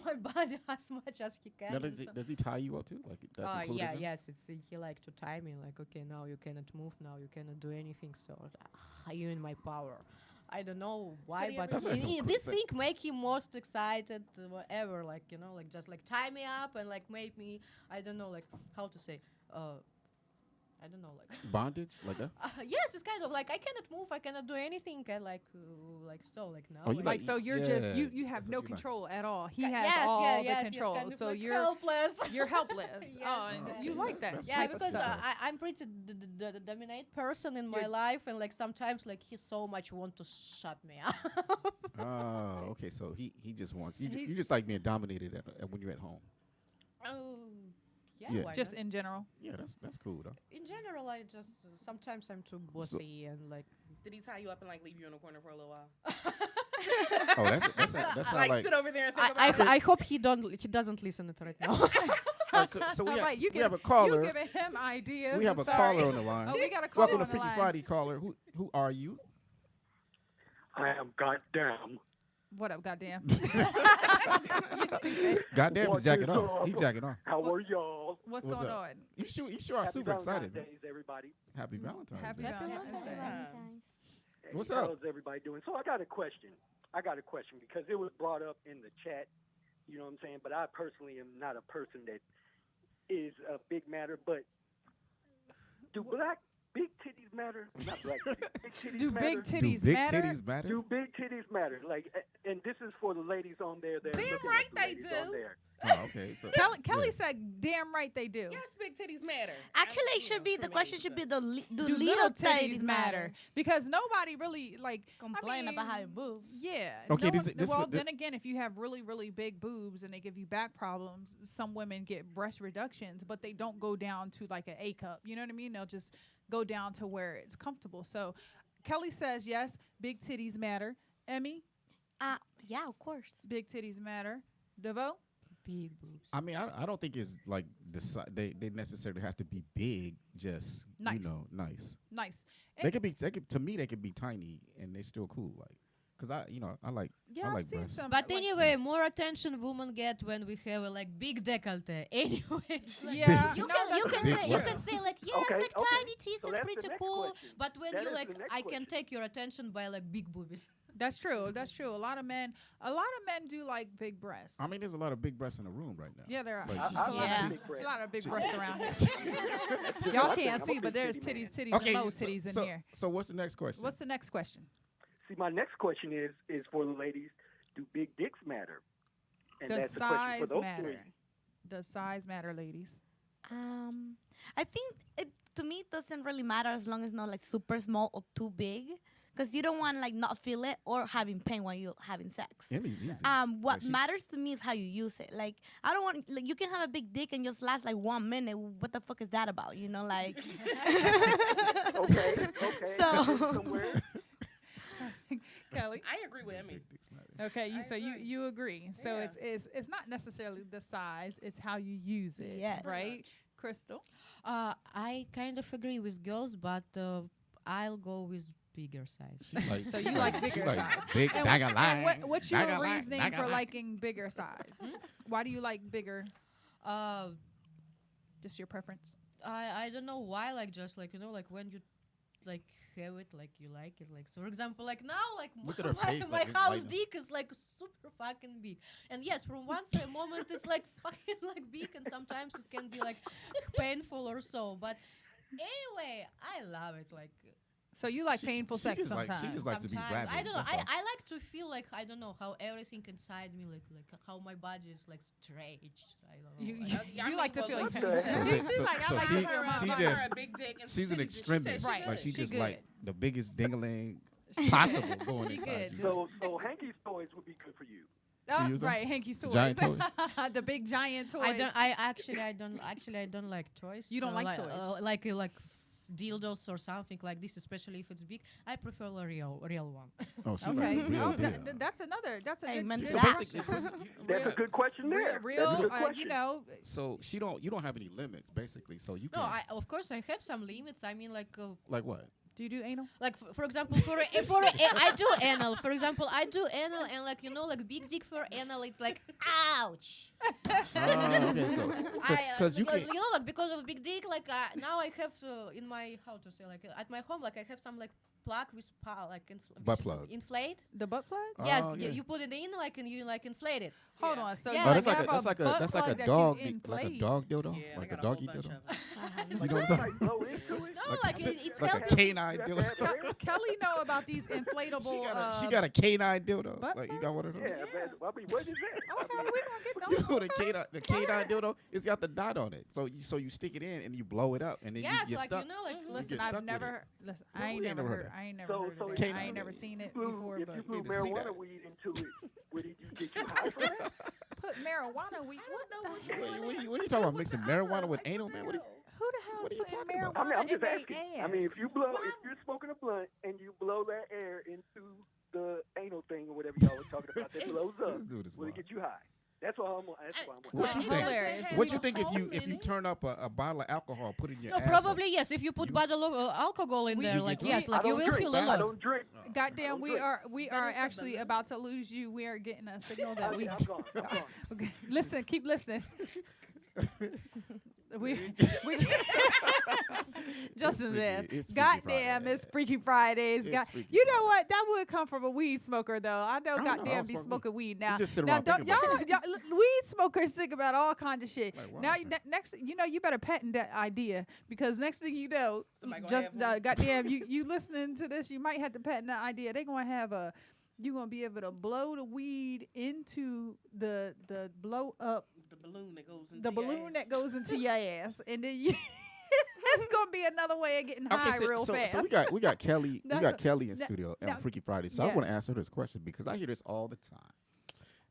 my body as much as he can. Now, and so- does he tie you up too? Like that's included yeah, in? yes. It's he like to tie me. Like, okay, now you cannot move. Now you cannot do anything. So you in my power. I don't know why, but That's like some this cool thing make him most excited ever. Like you know, like just like tie me up and like make me. I don't know, like how to say. I don't know, like Bondage like that. yes, it's kind of like I cannot move, I cannot do anything, and like so, like now. Oh, you Like, so you're just yeah, you have that's no what you like. control at all. He Ca- has yes, all yeah, the yes, control. Yes, kind of So like you're helpless. you're helpless. Yes, Oh, and yes. you like that. That's Yeah, type of because stuff. I'm pretty dominate person in my You're- life, and like sometimes like he so much want to shut me up. Oh, okay. So he just wants you. He- You just like being dominated when you're at home. Oh, yeah. Yeah. Why Just not? in general. Yeah, that's cool though. In general, I just sometimes I'm too bossy and like. Did he tie you up and like leave you in a corner for a little while? Oh, that sounds Like, like. sit over there and think about it. I hope he doesn't listen it right now. So we All have, right, you we have a You caller. giving him ideas. We have a I'm sorry. caller on the line. Oh, we got a caller Welcome to on the Freaky line. Friday, caller. Who are you? I am goddamn. What up, goddamn? You stupid. Goddamn, What he's jacking is off. He's up? jacking off. How are y'all? What's What's going up? on? You sure are Happy super excited. Valentine's Days, everybody. Happy Valentine's Happy Day. Valentine's Day. Hey, What's How's up? everybody doing? So I got a question because it was brought up in the chat. You know what I'm saying? But I personally am not a person that is a big matter. But do black big titties matter? Not black titties. Big titties Do matter? big Do titties big matter? titties matter? Do big titties matter? Like, and this is for the ladies on there that are Damn looking right at the they ladies do. on there. Oh, okay. So Kelly yeah. said, "Damn right they do." Yes, big titties matter. Actually, it You should know, be for the me, question should but- be do Do little titties matter? Because nobody really like Complain I about mean, how it moves. Yeah. Okay, no this- one- this well, what the- then again, if you have really, really big boobs and they give you back problems, some women get breast reductions, but they don't go down to like an A cup. You know what I mean? They'll just go down to where it's comfortable. So Kelly says yes, big titties matter. Emmy, Yeah, of course. big titties matter. DeVoe, Big boobs. I mean, I don't think it's like they necessarily have to be big. Just Nice. nice. nice. They could be. To me, they could be tiny and they still cool. Like, cause I like. Yeah, I I've like seen breasts. some. But like- anyway, more attention women get when we have a like big décolleté. Anyway, it's like, Yeah, you no, can that's you can big say you what? can say like yes, Okay, like okay. tiny tits So is that's the pretty next cool. question. But when That you is like, the next I can question. take your attention by like big boobies. That's true. That's true. A lot of men do like big breasts. I mean, there's a lot of big breasts in the room right now. Yeah, there are. Like, I It's a lot Yeah. of- big a breasts. lot of big breasts around here. Y'all Y'all can't see, but there's titties, titties, okay, and low so- titties so, in here. So what's the next question? What's the next question? See, my next question is for the ladies: do big dicks matter? And Does that's the question for size those matter? three. Does size matter, ladies? I think to me it doesn't really matter as long as not like super small or too big, because you don't want like not feel it or having pain while you're having sex. Emmy's easy. What Like, she- matters to me is how you use it. Like I don't want like you can have a big dick and just last like 1 minute. What the fuck is that about? You know, like. Okay. So- Somewhere. Kelly. I agree with Emmy. Big dicks matter. Okay, I so agree. you agree. So Yeah. it's not necessarily the size; it's how you use it. Yes. Right, Crystal. I kind of agree with girls, but I'll go with bigger size. She like, So she you like she bigger like size. Big And bag of and line. what's bag your of line, reasoning bag of for line. liking bigger size? Why do you like bigger? Uh, Just your preference. I don't know why, like just like like when you like have it, like you like it, like so for example, like now like Look at her face, my like, it's house like- dick is like super fucking big, and yes, from one moment it's like fucking like big, and sometimes it can be like painful or so. But anyway, I love it. Like So you like painful she sex just like- sometimes. she just like to be sometimes. I ravaged, don't know. that's all. I like to feel like I don't know how everything inside me, like how my body is like stretched. I don't know. You- like, you like to feel what like the So She's she- like, I so like she- to feel my she body. just- a big dick and She's an titties, and she said extremist. she Right. Like she She just good. like the biggest dingling possible going She inside good. you. So hanky's toys would be good for you. Oh, use them? right, hanky's toys. Giant toys? The big giant toys. I don't like toys. You don't so like toys? Like dildos or something like this, especially if it's big. I prefer a real one. Oh, she Okay. like the real Oh, deal. that's another. That's a Hey, good. man, good So That's- basically, That's a good question there. real, That's a good you question. know. so you don't have any limits basically. So you No, can of course I have some limits. I mean, like what? Do you do anal? for example, I do anal. For example, I do anal, and like like big dick for anal, it's like ouch. Okay, so because you can. Like because of big dick, like now I have in my how to say like at my home, like I have some like plug with like Butt which is plug. inflate. The butt plug? Yes, Oh, yeah. you put it in like and you like inflate it. Hold on. So Yeah. you Oh, that's have like a butt that's like plug a that dog you like a inflate. dog dildo, Yeah, I like a got a whole doggy bunch dildo. of 'em. You know what I'm saying? Blow into it. No, like it's Like a helping. canine dildo. Kelly know about these inflatable. She got a canine dildo. butt Like you got one of those. Yeah, man. I mean, what is that? Okay, we don't get You those. know the canine dildo? It's got the dot on it. So you stick it in and you blow it up and then Yes, you're like stuck. like Listen, get stuck I've with never. Listen, No, I ain't we ain't never never heard. heard I ain't never So- heard so of if that. you- I ain't never seen it If you before. blew But Need to see marijuana that. weed into it, would you get you high for that? put marijuana weed. What the hell? What are you talking about? Mixing marijuana with anal, man? Who the hell What is are you putting talking about? marijuana I mean, I'm just in their asking. ass? I mean, if you're smoking a blunt and you blow that air into the anal thing or whatever y'all was talking about that blows up, This dude is will it wild. get you high? That's why I'm. That's why I'm. What you Well, think? hilarious. What you think if you turn up a bottle of alcohol, put it in your No, ass? probably yes. If you put bottle of alcohol in We- there, you like get yes, drunk. like I you don't will drink. feel a I lot. don't drink. Goddamn, don't we drink. are That is the actually limit. about to lose you. We are getting a signal Oh, that we. yeah, I'm gone. I'm gone. Okay, listen, keep listening. we Justin's freaky. ass. It's Freaky Goddamn, Friday. it's Freaky Fridays. It's Freaky You know Friday. what? That would come from a weed smoker, though. I know. I don't know. I Goddamn, don't be smoke smoking weed now. You just sit Now, around thinking about y'all, weed smokers think about all kinds of shit. Like, wow, Now, son. next, you better patent that idea because next thing you know, Somebody gonna just have one. goddamn, you listening to this, you might have to patent that idea. They're gonna have a. You're gonna be able to blow the weed into the blow up The balloon that goes into the your balloon ass. that goes into your ass, and then you. It's gonna be another way of getting high real fast. So we got Kelly Kelly in now- studio now- on Freaky Friday. So I want to yes. ask her this question because I hear this all the time.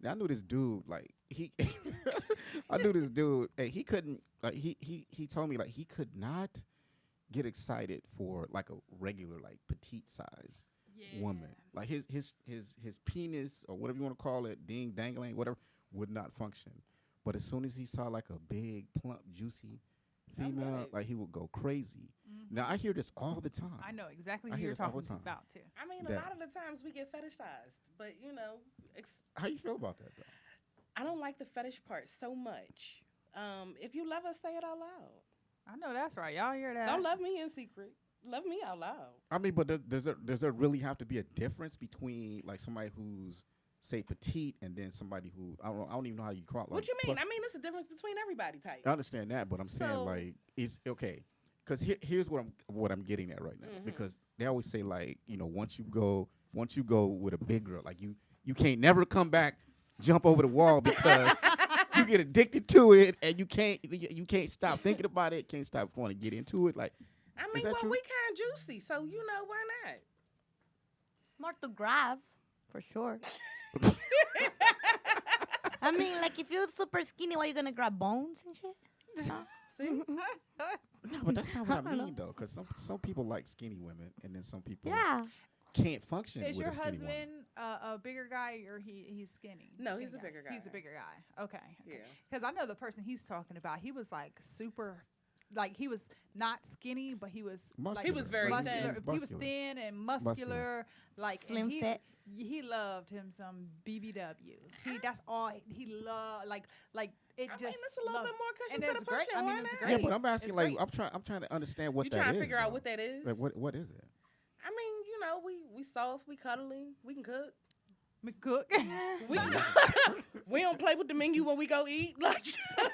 Now I knew this dude like he I knew this dude and he couldn't like he told me like he could not get excited for like a regular like petite size woman. Like his penis or whatever you want to call it, ding dangling, whatever, would not function. But as soon as he saw like a big, plump, juicy female, Alright. like he would go crazy. Now I hear this all the time. I know exactly I who hear you're this all talking the time. about too. I mean, a That- lot of the times we get fetishized, but you know, How you feel about that though? I don't like the fetish part so much. If you love us, say it out loud. I know that's right. Y'all hear that? Don't love me in secret. Love me out loud. I mean, but does there really have to be a difference between like somebody who's say petite and then somebody who I don't even know how you call it. What like, you mean? plus- I mean, it's a difference between everybody type. I understand that, but I'm saying So- like is okay. Because here's what I'm getting at right now. Because they always say like once you go with a big girl, like you can't never come back, jump over the wall because you get addicted to it and you can't stop thinking about it, can't stop wanting to get into it. Like I is mean, that well, true? we kind of juicy, so why not? More to grab, for sure. I mean, like if you're super skinny, why you gonna grab bones and shit? No. See? No, but that's not what I don't know. mean though. Because some people like skinny women and then some people Yeah. can't function Is with your a skinny husband woman. a bigger guy or he's skinny? No, he's Skinny a bigger guy. He's a bigger guy. Okay. Yeah. Because I know the person he's talking about. He was like super, like he was not skinny, but he was Muscular. He was very muscular. thin. He was Muscular. thin and muscular, like and Slim he, fit. He loved him some BBWs. That's all he loved. Like it I just. mean, it's a little loved- bit more cushion and to it's the great. pushing. I mean, why it's not? great. Yeah, but I'm asking It's like great. I'm trying to understand what You that is. trying to figure out though. what that is? Like what is it? I mean, we soft, we cuddly, we can cook. McCook. We don't play with the menu when we go eat. Like I don't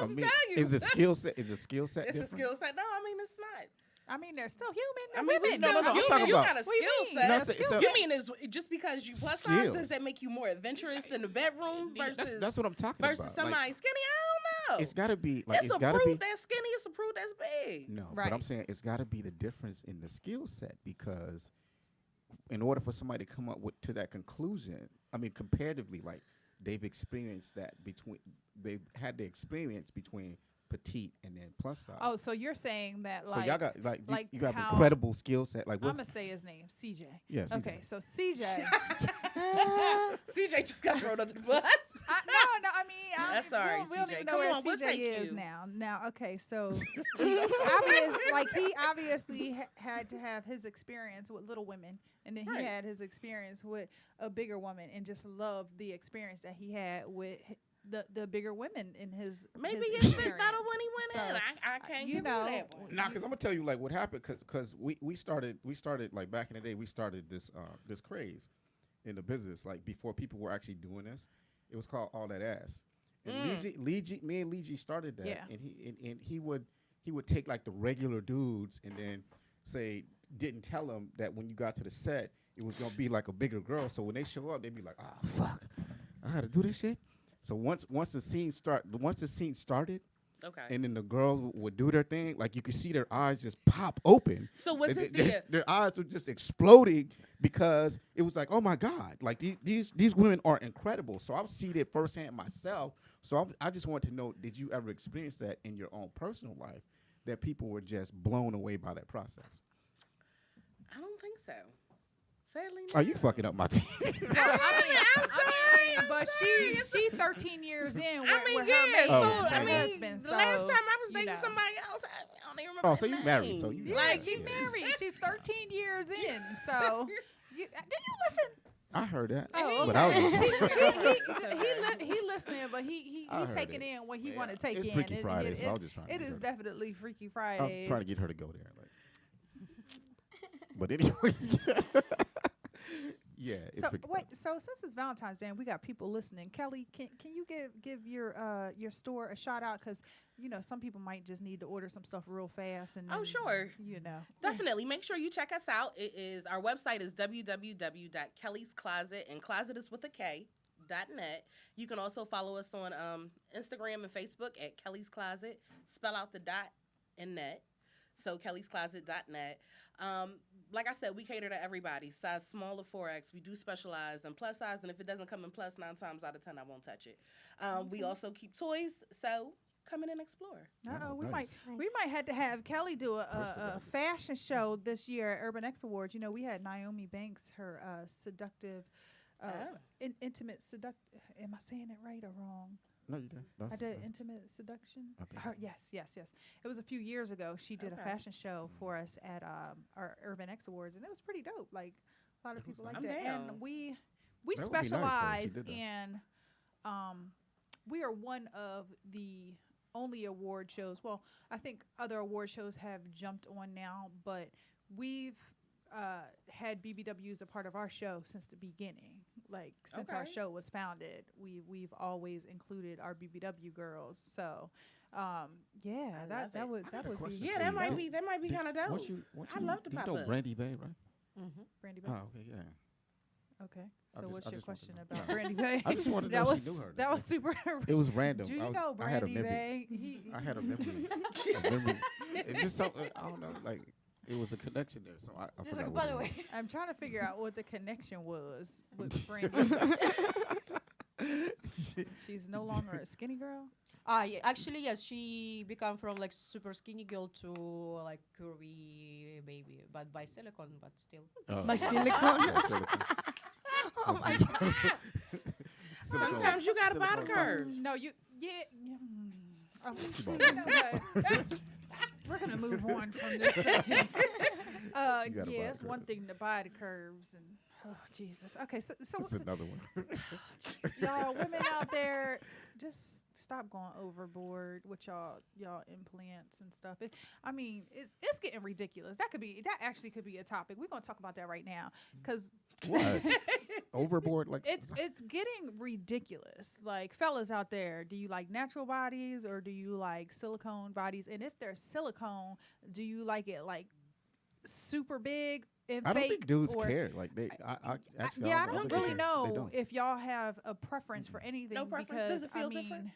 know what to tell you. Is a skill set? Is a skill set It's a different? skill set. No, I mean it's not. I mean, they're still human. I They're mean, we women. still no, I'm human. talking You about- got a What do you skill mean? set. No, so- You mean is just because you plus size Skills. does that make you more adventurous in the bedroom Yeah, versus that's what I'm talking versus about. somebody Like, skinny? I don't know. it's got to be like it's a got to fruit be. that's skinny. It's a fruit that's big. No, Right. but I'm saying it's got to be the difference in the skill set because in order for somebody to come up to that conclusion, I mean, comparatively, like they've experienced that they've had the experience between petite and then plus size. Oh, so you're saying that so like y'all got like like you have how- incredible skill set. Like I'm what's gonna say his name, CJ. yeah, CJ. Okay, so CJ. CJ just got thrown under the bus. No, I mean, That's all right, we don't CJ. even know Come where on, we'll CJ take is you. now. Okay, so he obviously had to have his experience with little women, and then Right. he had his experience with a bigger woman, and just loved the experience that he had with the bigger women in his. Maybe his it fit experience. better when he went So, in. I can't you give know, you that one. Nah, because I'm gonna tell you like what happened because we started like back in the day we started this this craze in the business like before people were actually doing this. It was called All That Ass. And me and Lee G started that, Yeah. and he would take like the regular dudes and then say didn't tell them that when you got to the set it was gonna be like a bigger girl. So when they show up, they'd be like, "Oh fuck, I had to do this shit." So once the scene started, Okay. and then the girls would do their thing, like you could see their eyes just pop open. So was it Their eyes were just exploding because it was like, oh my God, like these women are incredible. So I've seen it firsthand myself. So I just want to know, did you ever experience that in your own personal life, that people were just blown away by that process? I don't think so. Sadly, Are you fucking up my team? I'm sorry, but she 13 years in I with mean, her yeah. maid Oh, and so her I mean, husband. the last so, time I was you dating know. somebody else, I don't even remember. Oh, so their you married, name. so you Yeah, married. she's married. She's 13 years in. So, do you listen? I heard that, Oh, but I okay. was. he listening, but he I heard taking it. in what he Yeah, want to take it's in. Freaky Friday, so I was just trying to It get is her definitely Freaky I was Friday. trying to get her to go there. Like. But anyway, yeah, it's So Freaky wait, Friday. so since it's Valentine's Day, and we got people listening. Kelly, can you give your store a shout out? Because some people might just need to order some stuff real fast. And Oh, then, sure. Definitely. Make sure you check us out. Our website is www.kellyscloset, and closet is with a K. .net. You can also follow us on Instagram and Facebook at Kelly's Closet. Spell out the dot and net. So kellyscloset.net. Like I said, we cater to everybody. Size small to 4X. We do specialize in plus size, and if it doesn't come in plus, 9 times out of 10, I won't touch it. We also keep toys, so come in and explore. We nice. might have to have Kelly do a Merchandise. fashion show this year at Urban X Awards. We had Naomi Banks, her seductive, intimate Am I saying it right or wrong? No, you did. I did intimate seduction. I think Her, so. yes. It was a few years ago. She did a Okay. fashion show for us at our Urban X Awards, and it was pretty dope. Like a lot of people nice. liked I'm that. down. And we That would be nice, though, if she specialize did that. in. We are one of the only award shows. Well, I think other award shows have jumped on now, but we've had BBWs a part of our show since the beginning. Like since our Okay. show was founded, we've always included our BBW girls. So, yeah, love that it. would I got a be question Yeah, for that you. might Did- be kind of dope. I love to you pop know up. Brandy Bay, right? Brandy Bay. Oh, okay, yeah. Okay. I So just- what's I your just wanted to question know. about No. Brandy Bay? I just wanted to that know if was she knew her. that was super. It was random. Do you I was- know I had a Brandy memory. Bay? I had a memory. a memory. It just something. I don't know. Like it was a connection there, so I Just forgot like, what by it the was. way. I'm trying to figure out what the connection was with Brandy. She's no longer a skinny girl. Yeah, actually, yes, she become from like super skinny girl to like curvy baby, but by silicone, but still. By silicone. Yeah, silicone. Oh my God. Sometimes you gotta buy the curves. No, you Oh, She bought you know what? We're gonna move on from this subject. You gotta buy Yeah, the it's one curves. thing to buy the curves, and oh Jesus. Okay, so This is another one. y'all women out there, just stop going overboard with y'all implants and stuff. It's getting ridiculous. That actually could be a topic. We're gonna talk about that right now, because What? Overboard? Like it's getting ridiculous. Like, fellas out there, do you like natural bodies or do you like silicone bodies? And if they're silicone, do you like it like super big and I don't fake? think dudes or- care. Like they, actually, I think don't they really care. They know don't. if y'all have a preference for anything. No preference? Because Does it feel different?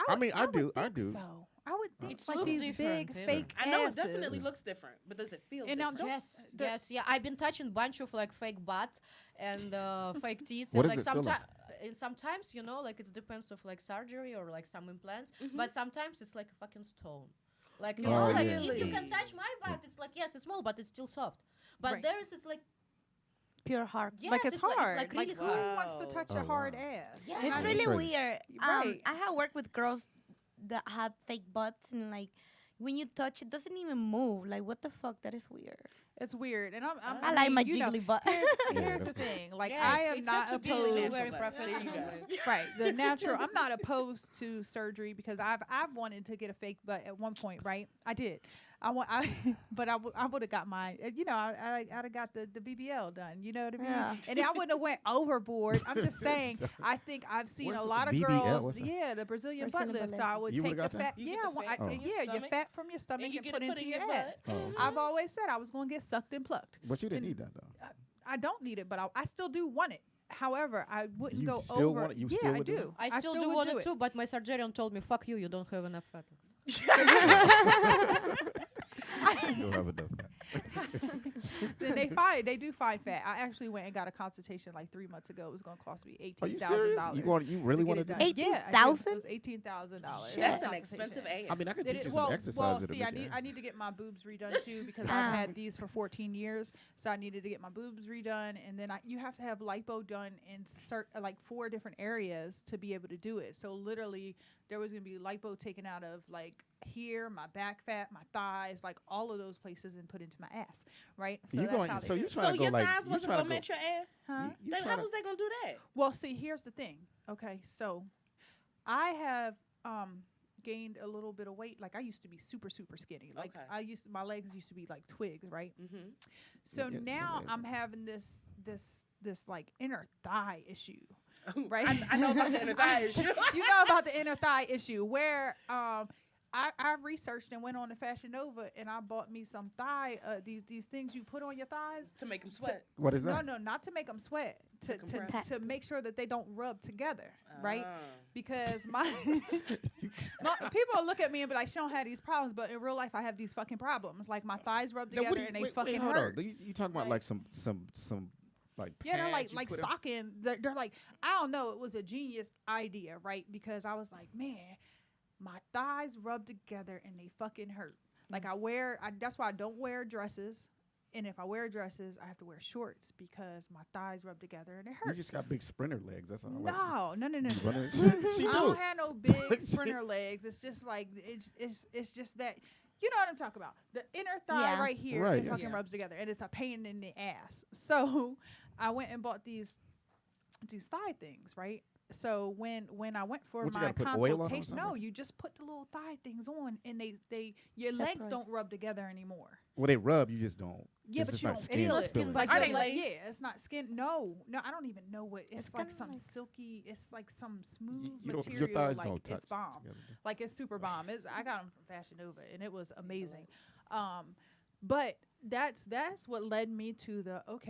I mean, I would do. I think do. So I would think It like looks these different, big yeah. fake I know asses. it definitely looks different, but does it feel And now different? don't- Yes, yeah. I've been touching bunch of like fake butt and fake teeth, What and does like it feel like? sometimes like it depends of like surgery or like some implants, but sometimes it's like a fucking stone. Like you Oh, know, like yeah. if you can touch my butt, it's like yes, it's small, but it's still soft. But Right. there's it's like Pure heart. yes, Like it's hard. Like really who hard. wants to touch Oh, a hard wow. ass? Yeah. And It's I really just- Right. weird. Right. I have worked with girls that have fake butts, and like when you touch it, doesn't even move. Like what the fuck? That is weird. It's weird, and I like my you know, jiggly butt. Here's the thing. Like Yeah, I it's- am it's not have to be like opposed. very There you professional. go. Right, the natural. I'm not opposed to surgery because I've wanted to get a fake butt at one point. Right, I did. But I would have got my. I'd have got the BBL done. You know what I mean? Yeah. And I wouldn't have went overboard. I'm just saying. I think I've seen What's a the lot of BBL? girls. What's that? Yeah, the Brazilian butt Brazilian lift. butt So I lift. would You take would've the got that? fat. You Yeah, get the fat from your your stomach? fat from your stomach And you and get put it into in your your ass. butt. Oh. I've always said I was going to get sucked and plucked. But you didn't And- need that though. I don't need it, but I still do want it. However, I wouldn't You go still over. want it? You yeah, still I would do do. I still do would want do it too, but my surgeon told me, "Fuck you, you don't have enough fat." You don't have enough. So they do find fat. I actually went and got a consultation like 3 months ago. It was going to cost me Are you $18,000. serious? You really want to do it that? done. Yeah, $18,000? it was $18,000. That's an expensive ass. I mean, I could Did teach it- you some exercises. to see, I make it need to get my boobs redone too because I've had these for 14 years. So I needed to get my boobs redone, and then you have to have lipo done in like 4 different areas to be able to do it. So literally, there was gonna be lipo taken out of like here, my back fat, my thighs, like all of those places, and put into my ass. Right. So You that's going? how So they you do it. trying So to go your like? thighs You wasn't trying gonna to match your ass? Huh? You Then trying how to- was they gonna do that? Well, see, here's the thing. Okay, so I have gained a little bit of weight. Like I used to be super skinny. Like my legs used to be like twigs, right? Mm-hmm. So now I'm having this like inner thigh issue. Right? I know about the inner thigh issue. You know about the inner thigh issue where I researched and went on to Fashion Nova and I bought me some thigh these things you put on your thighs to make them sweat. What is that? No, not to make them sweat. To make sure that they don't rub together, right? Ah. Because my people look at me and be like, she don't have these problems, but in real life I have these fucking problems. Like my thighs rub Now, together and they fucking hold hurt. on. You talking about like some like Yeah, they're pads like you put stocking. They're like, I don't know. It was a genius idea, right? Because I was like, man, my thighs rub together and they fucking hurt. Like that's why I don't wear dresses. And if I wear dresses, I have to wear shorts because my thighs rub together and it hurts. You just got big sprinter legs. That's all. No. She I do. don't have no big sprinter legs. It's just like it's just that. You know what I'm talking about? The inner thigh right here, it fucking rubs together, and it's a pain in the ass. So I went and bought these thigh things, right? So when I went for my consultation, no, you just put the little thigh things on, and your legs don't rub together anymore. Well, they rub. You just don't. Yeah, it's but just you not don't skin feel it. feeling. Like, Are they like, lace? yeah, it's not skin. No, I don't even know what. It's like some like silky. It's like some smooth You don't, material. your thighs like don't touch it's bomb. together. Like it's super bomb. I got them from Fashion Nova, and it was amazing. But that's what led me to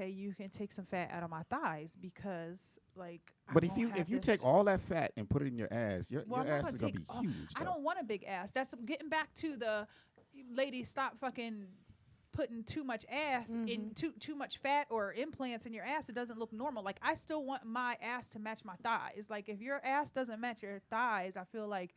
you can take some fat out of my thighs because like. But if you take all that fat and put it in your ass, your ass is gonna be huge. I don't want a big ass. That's getting back to the ladies. Stop fucking putting too much ass in too much fat or implants in your ass. It doesn't look normal. Like I still want my ass to match my thighs. Like if your ass doesn't match your thighs, I feel like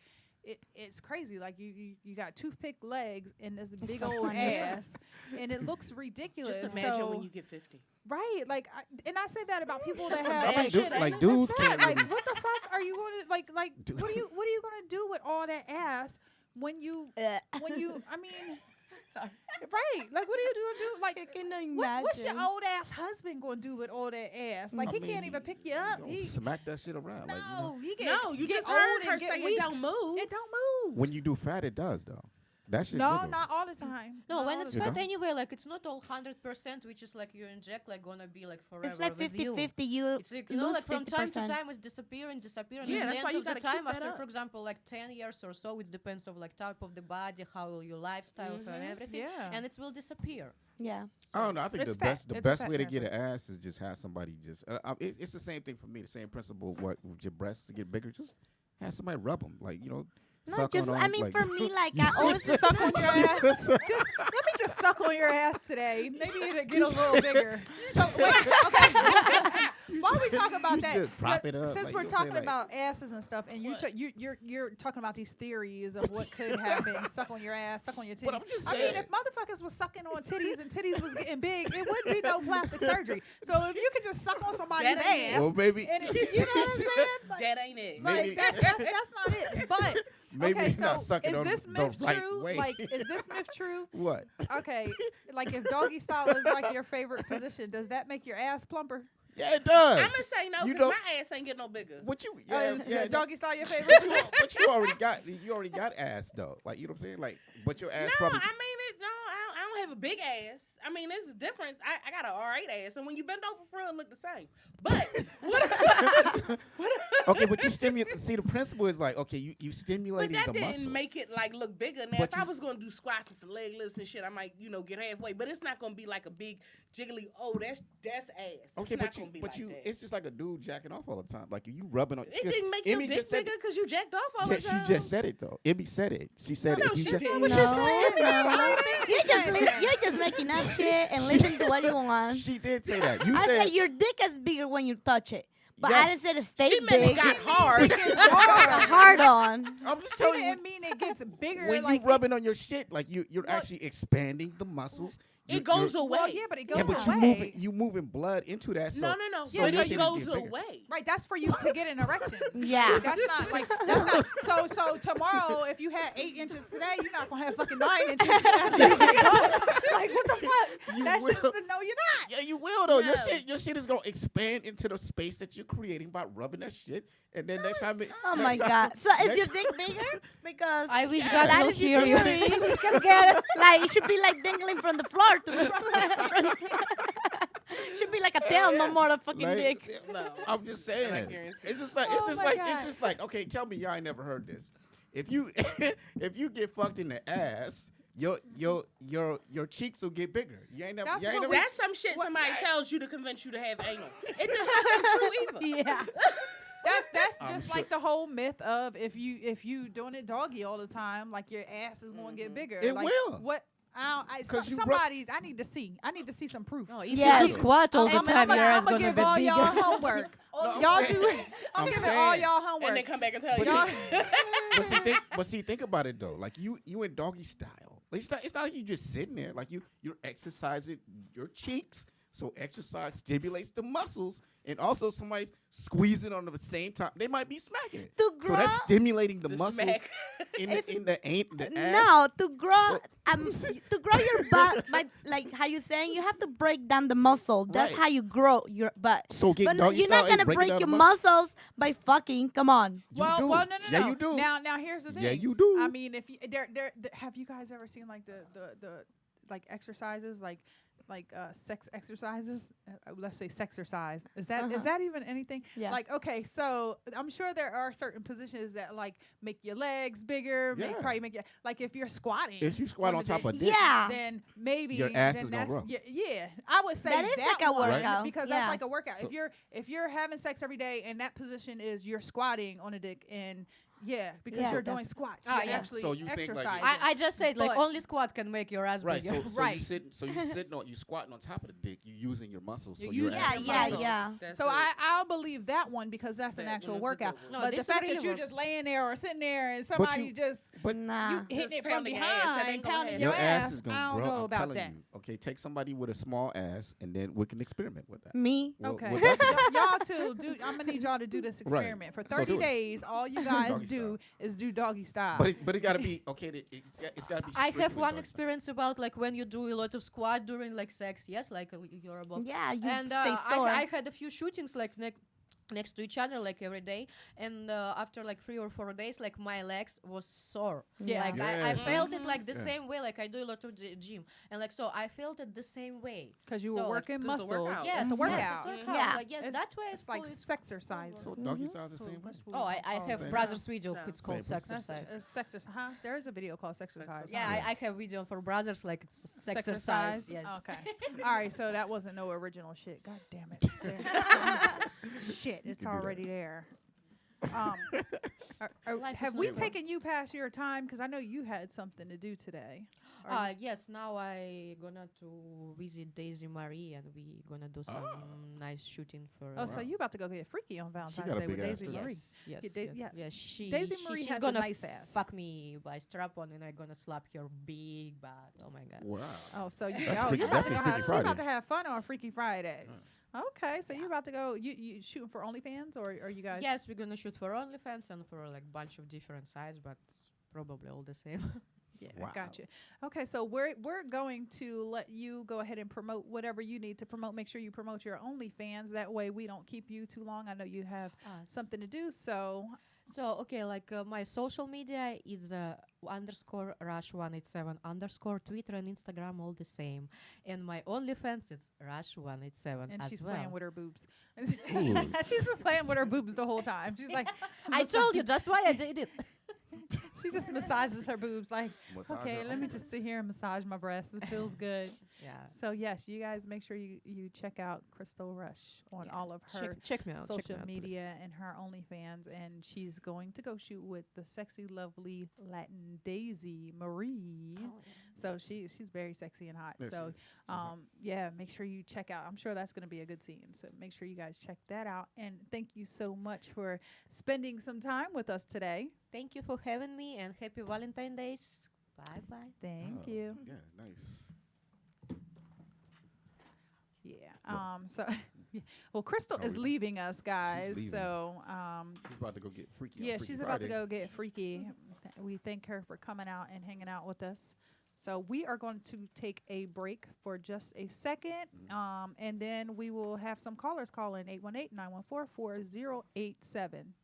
it's crazy. Like you got toothpick legs and this big old ass, and it looks ridiculous. Just imagine when you get 50. Right, like, I say that about people that bad have shit, like dudes sad. can't Like, really. what the fuck are you going to like? What are you going to do with all that ass when you? I mean, Sorry. right? Like, what are you going to do? Like, I can imagine. what's your old ass husband going to do with all that ass? Like, he can't even pick you up. He smack that shit around. No, like, he get No, you get just heard old her and get say weak. it don't move. It don't move. when you do fat, it does though. That shit. No, jiggles. not all the time. No, Not when all it's the fat time. anyway, like it's not all 100%, which is like you inject, like gonna be like forever. It's like with you. 50-50. You It's like, you know, lose like from time to 50%. time it's disappearing. Yeah, and that's at why the you end of the gotta keep time, that after, up. for example, like 10 years or so, it depends on like type of the body, how your lifestyle and everything, Yeah. and it will disappear. Yeah. I don't know. I think It's the fat. best It's a best fat way to get transfer. an ass is just have somebody just. It's the same thing for me. The same principle. What with your breasts to get bigger, just have somebody rub them. Like No, suck just on I them, mean, like, for me, like I always Suck on your ass. Just let me just suck on your ass today. Maybe it'll get a little bigger. So wait, okay. While we talk about You that, just prop it up, since like, we're you know what I'm talking saying, about asses and stuff, and you're talking about these theories of what could happen, suck on your ass, suck on your titties. But I'm just I mean, saying. if motherfuckers was sucking on titties and titties was getting big, it wouldn't be no plastic surgery. So if you could just suck on somebody's That ain't it. ass, Well, maybe and it, you know what I'm saying? Like, That ain't it. Maybe- that's not it. But Maybe okay, it's not so sucking is on this the myth right true? way. Like, is this myth true? What? Okay, like if doggy style is like your favorite position, does that make your ass plumper? Yeah, it does. I'm gonna say no You because don't- my ass ain't getting no bigger. What you? Yeah, Yeah, doggy style your favorite. But you already got ass though. Like you know what I'm saying? Like, but your ass No, probably. I mean it. No, I don't have a big ass. I mean, there's a difference. I got an R8 ass, and when you bend over for real, it look the same. But Okay, but you stimulate. See, the principle is like, okay, you but stimulating that the didn't muscle. make it like look bigger. Now, But if I you- was gonna do squats and some leg lifts and shit, I might get halfway. But it's not gonna be like a big jiggly. Oh, that's ass. Okay, It's not gonna be but like you, that. it's just like a dude jacking off all the time. Like you rubbing on. It didn't make your Emmy dick just said bigger it. because you jacked off all Yeah, the time. she just said it though. Emmy said it. She said No, if you she just. didn't. No, What she said? you're just making up shit and listen to what you want. She did say that. You I said said your dick is bigger when you touch it, but Yeah. I didn't say it stays She meant big. it got hard. Hard on. I'm just She telling you. didn't mean it gets bigger. When like you rubbing on your shit, like you're Well, actually expanding the muscles. It goes away. Well, yeah, but it goes Yeah, but away. you moving blood into that. So, No. Yeah, But so it you- goes get bigger. away. Right, that's for you to get an erection. Yeah. That's not like that's not. So So tomorrow, if you had 8 inches today, you're not gonna have fucking 9 inches. Like what the fuck? You That's will. just no, you're not. Yeah, you will though. No. Your shit is gonna expand into the space that you're creating by rubbing that shit, and then next time. Oh my god! So is your dick bigger? Because I wish God that will is hear you. you can get it. Like it should be like dangling from the floor to the front. Should be like a tail, no more a fucking Like, dick. No. I'm just saying. experience. It's just like Oh my God. it's just like okay. Tell me, y'all ain't never heard this. If you if you get fucked in the ass, your cheeks will get bigger. You ain't never. That's You ain't what never we- That's some shit What- somebody tells you to convince you to have anal. It doesn't true either. Yeah. That's I'm just sure- like the whole myth of if you doing it doggy all the time, like your ass is going to get bigger. It like, will. What? I 'Cause you somebody. I need to see. I need to see some proof. No, if Yes. you do squat all the I'm time, your ass gonna gonna give be all bigger. y'all homework. I'm Y'all saying- do. I'm I'm giving all saying. y'all And homework. they come back and tell But you. see, think about it though. Like you in doggy style. Like, it's not like you just sitting there. Like you're exercising your cheeks. So exercise stimulates the muscles, and also somebody's squeezing on them at the same time. They might be smacking it. To So that's grow- stimulating the The muscles smack. in the ass. No, to grow So- to grow your butt, like how you saying, you have to break down the muscle. That's Right. how you grow your butt. So get But doggy you're style not ain't gonna breaking break down your the muscle. muscles by fucking. Come on. You well, do. no. Yeah, you do. Now, here's the thing. Yeah, you do. I mean, if you have you guys ever seen like the like exercises like sex exercises? Let's say sexercise. Is that even anything? Yeah. Like okay, so I'm sure there are certain positions that like make your legs bigger. Yeah. Probably make you like if you're squatting. If you squat on the top dick, of dick, Yeah. then maybe Your ass then is gonna that's- grow. Yeah, I would say That is like a one, workout. because Yeah. that's like a workout. So- If you're having sex every day and that position is you're squatting on a dick and because Yeah. you're doing squats, Ah, you're yeah. actually So you think, like, exercising. I just said like But- only squat can make your ass right? bigger. So Right. you squatting on top of the dick. You using your muscles. You're So you're using Yeah, your yeah, muscles. yeah. That's So it. I'll believe that one because that's an That actual one is a workout. good one. No, But the this fact really that you're works. just laying there or sitting there and somebody just But Nah. you hitting it from pounding ass, that behind, ain't gonna pounding happen. your your ass is gonna I don't grow. know I'm about telling that. you. Okay, take somebody with a small ass, and then we can experiment with that. Me. We'll- Okay, we'll document it. y'all too. I'm gonna need y'all to do this Right. experiment for So 30 do it. days. All you guys Doggy do is do doggy style. But it gotta be okay. It's gotta be. I have strictly one doggy style. experience about like when you do a lot of squat during like sex. Yes, like you're above. Yeah, you And stay sore. I had a few shootings like next to each other like every day, and after like 3 or 4 days like my legs was sore. Yeah. Like I Yes. felt it like the Yeah. same way, like I do a lot of gym, and like so I felt it the same way Because you So, were like, working just a muscles. workout. yes, it's a yes, workout. it's workout. Yeah. Like, yes, It's- that way It's like sexercise. So doggy style is the same way. oh I have Same. brothers video, No. it's called Same. sexercise. Huh? There is a video called Sexercise. Yeah, I have video for brothers, like it's sexercise. Yes. Okay. All right. So that wasn't no original shit. God damn it. Shit. It's can do that. already there. Life is Have not we fun. taken you past your time? Because I know you had something to do today. Yes, now I gonna to visit Daisy Marie and we gonna do some nice shooting for. Oh, so you about to go get freaky on Valentine's got a Day with big ass Daisy too. Marie? Yes, Yeah, yes. yes. She, Daisy Marie she's has a gonna nice ass. fuck me by strap on and I'm gonna slap your big butt. Oh my god. Wow. Oh, so you That's oh, Freaky- you about to definitely go Freaky have, she Friday. about to have fun on Freaky Fridays. Okay, so you about to go you shooting for OnlyFans or are you guys? Yes, we're gonna shoot for OnlyFans and for like bunch of different sites, but probably all the same. Yeah, Wow. I got you. Okay, so we're going to let you go ahead and promote whatever you need to promote. Make sure you promote your OnlyFans. That way we don't keep you too long. I know you have something to do. So So okay, like my social media is underscore rush187 underscore Twitter and Instagram all the same, and my OnlyFans is rush187 and as she's well. playing with her boobs. She's been playing with her boobs the whole time. She's like, I told you, that's why I did it. she just massages her boobs. Like, Massage okay, her let me arms. just sit here and massage my breasts. It feels good. Yeah. So yes, you guys make sure you check out Crystal Rush on Yeah. all of her Check me out. check social me out, please. media and her OnlyFans, and she's going to go shoot with the sexy, lovely Latin Daisy Marie. So she's very sexy and hot. Yeah, So yeah, make sure you check out. I'm sure that's going to be a good scene. So make sure you guys check that out. And thank you so much for spending some time with us today. Thank you for having me and happy Valentine's Days. Bye bye. Thank Oh, you. Yeah, nice. Yeah. So Well, Crystal is leaving us, guys. leaving. So, She's about to go get freaky. yeah, on Freaky she's about to Friday. go get freaky. We thank her for coming out and hanging out with us. So we are going to take a break for just a second, and then we will have some callers call in 818-914-4087.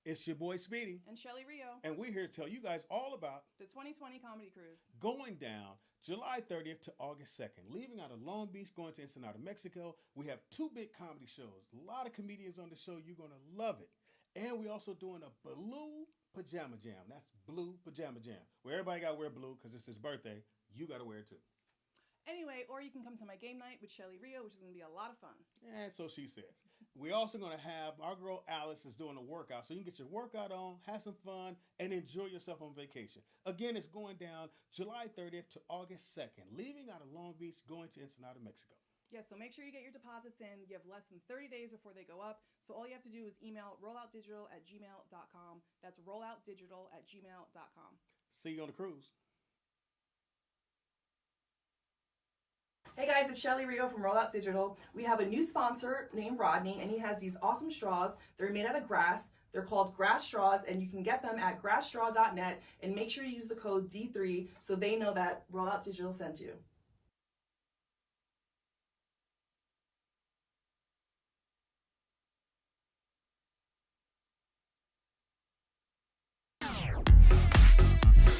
It's your boy Speedy, and Shelly Rio, and we're here to tell you guys all about the 2020 Comedy Cruise. going down July 30th to August 2nd. Leaving out of Long Beach, going to Ensenada, Mexico. We have 2 big comedy shows. A lot of comedians on the show. You're going to love it. And we're also doing a blue pajama jam. That's blue pajama jam, where everybody got to wear blue because it's his birthday. You got to wear it too. Anyway, or you can come to my game night with Shelly Rio, which is going to be a lot of fun. And so she says. We're also going to have our girl Alice is doing a workout. So you can get your workout on, have some fun, and enjoy yourself on vacation. Again, it's going down July 30th to August 2nd. Leaving out of Long Beach, going to Ensenada, Mexico. Yeah, so make sure you get your deposits in. You have less than 30 days before they go up. So all you have to do is email rolloutdigital@gmail.com. That's rolloutdigital@gmail.com. See you on the cruise. Hey guys, it's Shelly Rio from Rollout Digital. We have a new sponsor named Rodney, and he has these awesome straws. They're made out of grass. They're called grass straws, and you can get them at grassstraw.net. And make sure you use the code D3 so they know that Rollout Digital sent you.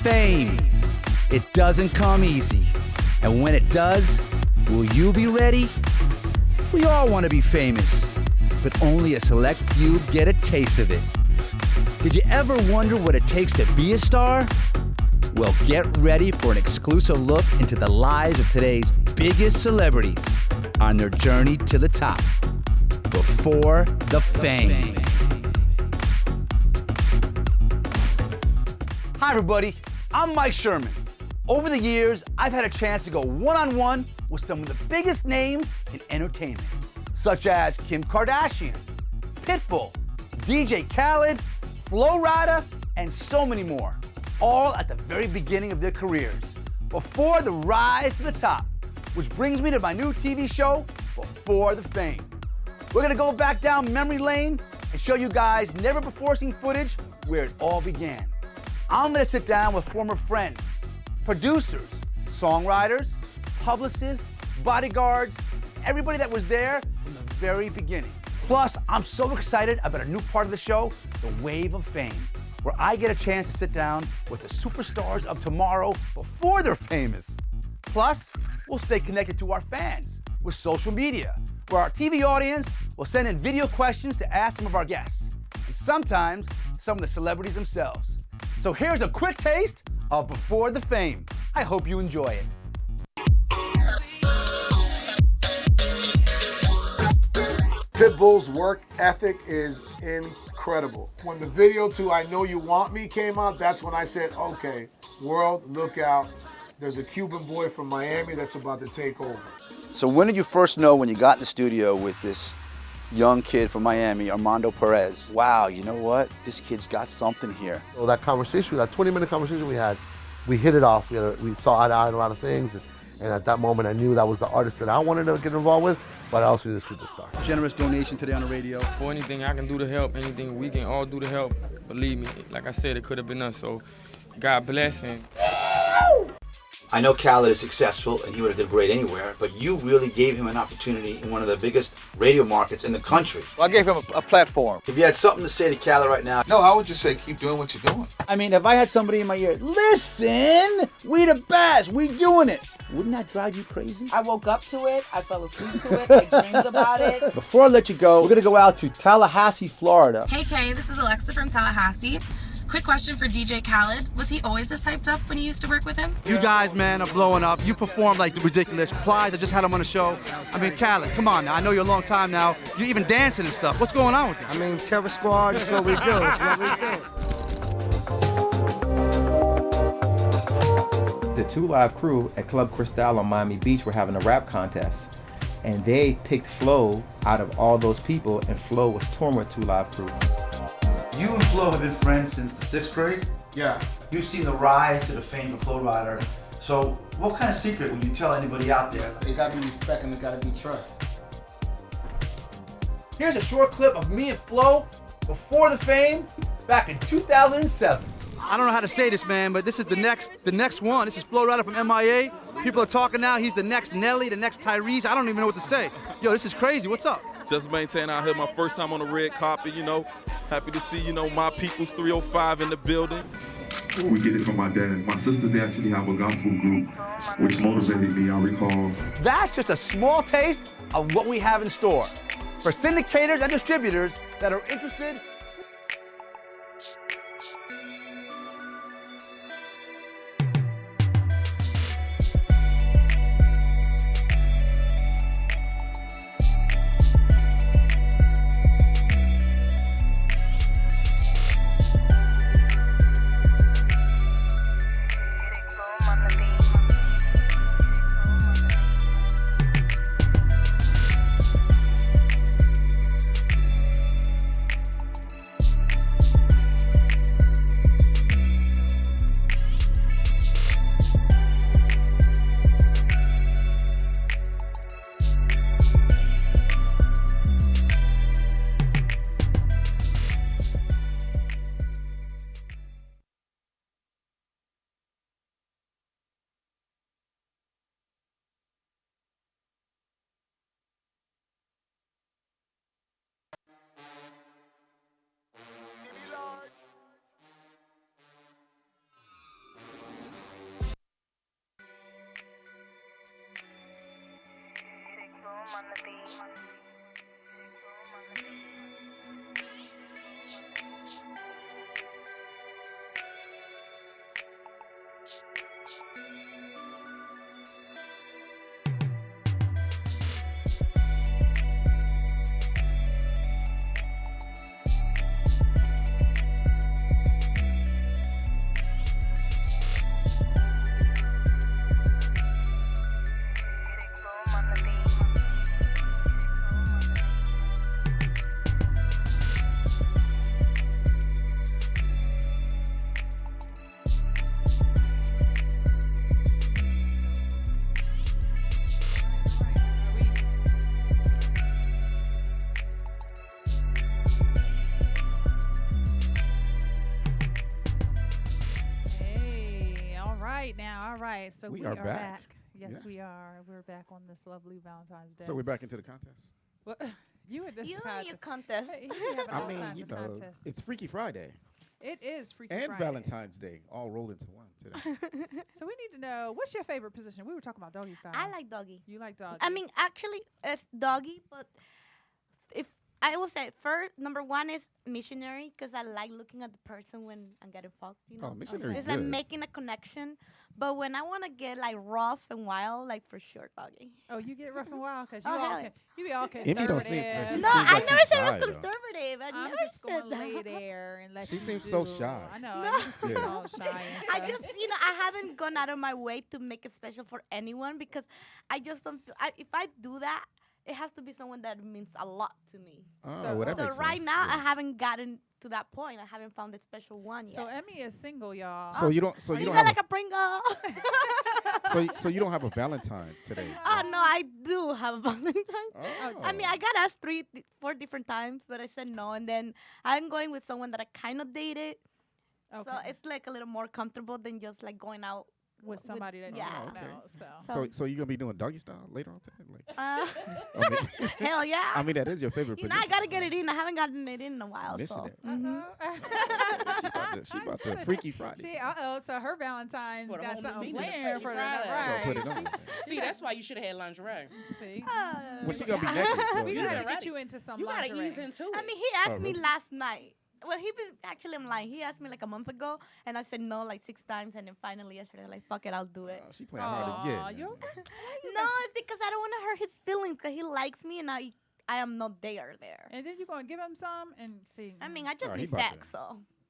Fame. It doesn't come easy. And when it does, will you be ready? We all want to be famous, but only a select few get a taste of it. Did you ever wonder what it takes to be a star? Well, get ready for an exclusive look into the lives of today's biggest celebrities on their journey to the top. Before the Fame. Hi, everybody. I'm Mike Sherman. Over the years, I've had a chance to go one-on-one with some of the biggest names in entertainment, such as Kim Kardashian, Pitbull, DJ Khaled, Flo Rida, and so many more, all at the very beginning of their careers, before the rise to the top, which brings me to my new TV show, Before the Fame. We're gonna go back down memory lane and show you guys never-before-seen footage where it all began. I'm gonna sit down with former friends, producers, songwriters, publicists, bodyguards, everybody that was there from the very beginning. Plus, I'm so excited about a new part of the show, The Wave of Fame, where I get a chance to sit down with the superstars of tomorrow before they're famous. Plus, we'll stay connected to our fans with social media, where our TV audience will send in video questions to ask some of our guests, and sometimes some of the celebrities themselves. So here's a quick taste of Before the Fame. I hope you enjoy it. Pitbull's work ethic is incredible. When the video to I Know You Want Me came out, that's when I said, okay, world, look out. There's a Cuban boy from Miami that's about to take over. So when did you first know when you got in the studio with this young kid from Miami, Armando Perez? Wow, you know what? This kid's got something here. So that conversation, that 20-minute conversation we had, we hit it off. We saw eye to eye on a lot of things. And at that moment, I knew that was the artist that I wanted to get involved with, but I also knew this kid to start. Generous donation today on the radio. For anything I can do to help, anything we can all do to help, believe me, like I said, it could have been us. So God bless and... I know Khaled is successful and he would have done great anywhere, but you really gave him an opportunity in one of the biggest radio markets in the country. Well, I gave him a platform. If you had something to say to Khaled right now. No, I would just say keep doing what you're doing. I mean, if I had somebody in my ear, listen, we the best, we doing it. Wouldn't that drive you crazy? I woke up to it, I fell asleep to it, I dreamed about it. Before I let you go, we're gonna go out to Tallahassee, Florida. Hey Kay, this is Alexa from Tallahassee. Quick question for DJ Khaled. Was he always this hyped up when you used to work with him? You guys, man, are blowing up. You perform like the ridiculous. Plies, I just had him on the show. I mean, Khaled, come on now. I know you're a long time now. You're even dancing and stuff. What's going on with you? I mean, Terror Squad, that's what we do. That's what we do. The Two Live crew at Club Cristal on Miami Beach were having a rap contest. And they picked Flo out of all those people, and Flo was touring with Two Live crew. You and Flo have been friends since the 6th grade? Yeah. You've seen the rise to the fame of Flow Rider. So what kind of secret would you tell anybody out there? It gotta be respect and it gotta be trust. Here's a short clip of me and Flo before the fame back in 2007. I don't know how to say this, man, but this is the next one. This is Flow Rider from MIA. People are talking now. He's the next Nelly, the next Tyrese. I don't even know what to say. Yo, this is crazy. What's up? Just maintain out here, my first time on the red carpet, you know. Happy to see, you know, my people's 305 in the building. We get it from my dad. My sisters, they actually have a gospel group, which motivated me, I recall. That's just a small taste of what we have in store. For syndicators and distributors that are interested, So we are back. Yes, Yeah. we are. We're back on this lovely Valentine's Day. So we're back into the contest. Well, you and this You and contest. your contest. Hey, you having I all mean, kinds you of know, contests. it's Freaky Friday. It is Freaky and Friday. Valentine's Day all rolled into one today. So we need to know, what's your favorite position? We were talking about doggy style. I like doggy. You like doggy. I mean, actually, it's doggy, but if I will say first, number one is missionary because I like looking at the person when I'm getting fucked. You know, missionary it's is like good. making a connection. But when I want to get like rough and wild, like for sure, doggy. Oh, you get rough and wild because you Oh, all hell yeah. you be all Emmy conservative. don't seem- she No, seems I like never she's said it was shy, though. conservative. I I'm never just said going to that. lay there and let She you seems so do. shy. I know. No. I just feel Yeah. all shy and I stuff. just, I haven't gone out of my way to make it special for anyone because I just don't feel. If I do that, it has to be someone that means a lot to me. Oh, well, that so makes right sense. now, Yeah. I haven't gotten to that point. I haven't found the special one yet. So Emmy is single, y'all. So you don't. So you you don't got have. like a Pringle. So you don't have a Valentine today. Oh no, I do have a Valentine. Oh. I mean, I got asked 4 different times, but I said no. And then I'm going with someone that I kind of dated, so Okay. it's like a little more comfortable than just like going out with somebody that yeah. you don't okay. know. So you're gonna be doing doggy style later on today? Like, Uh, I mean- hell yeah. I mean, that is your favorite You know, position. I gotta get it in. I haven't gotten it in a while. Missionary. So. Mhm. She about to Freaky Friday. So her Valentine's For the got whole something meeting, the planned Freaky for the Friday. right. Put it on. See, that's why you should have had lingerie. See? Well, she gonna be naked. So, We you gonna know. have to get you into some You gotta lingerie. ease into it. I mean, he asked me really? last night. Well, he was actually, I'm lying. He asked me like a month ago, and I said no like 6 times, and then finally yesterday, like, fuck it, I'll do it. She playing hard to get. No, it's because I don't want to hurt his feelings because he likes me, and I am not there. And then you're gonna give him some and see. I mean, I just Oh, he need about sex, so.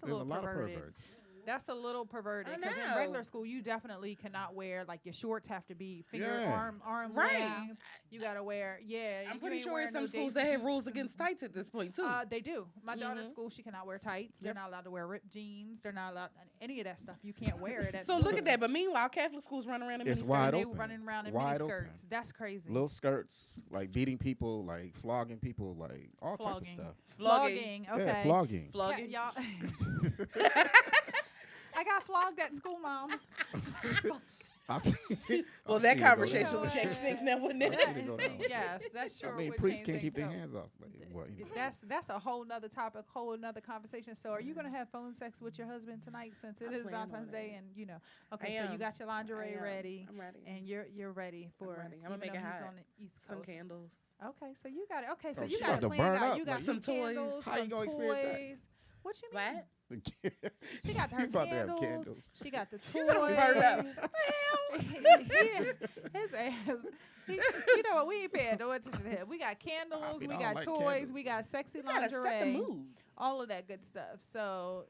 That's a There's a little lot perverted. of perverts. That's a little perverted I because in know. regular school you definitely cannot wear like your shorts have to be finger Yeah. arm Right. length. You gotta wear I'm you pretty ain't sure wearing some no schools Daisy that have Dukes rules and- against tights at this point too. They do. My daughter's Mhm. school she cannot wear tights. They're Yep. not allowed to wear ripped jeans. They're not allowed any of that stuff. You can't wear it. At So school. look at that. But meanwhile, Catholic schools run around in It's miniskirts. wide They open. running around in Wide mini open. skirts. That's crazy. Little skirts, like beating people, like flogging people, like all type of Flogging. stuff. Flogging. Okay. Yeah, flogging. Flogging. Y'all. I got flogged at school, Mom. Well, that conversation would change things now, wouldn't it? Yes, that's sure. I mean, would priests change can't keep things. their hands off. Like, what, you know. That's a whole nother topic, whole nother conversation. So, are you gonna have phone sex with your husband tonight since it I is plan on Valentine's it. Day and you know? Okay, I so you am. got your lingerie I am. ready. I'm ready. And you're ready for. I'm ready. I'm gonna even make though it he's hot. on the East Some Coast. candles. Okay, so you got it. Okay, so Oh, you she got about it to planned burn out. up, You got like, some Some toys. candles, How you some gonna experience that? toys. What you mean? What? She got her You about to have candles. candles. She got the You about to toys. burn up. His ass. You know what? We ain't paying no attention to him. We got candles. mean, We I got like toys. candles. We got sexy You gotta set the lingerie. mood. All of that good stuff. So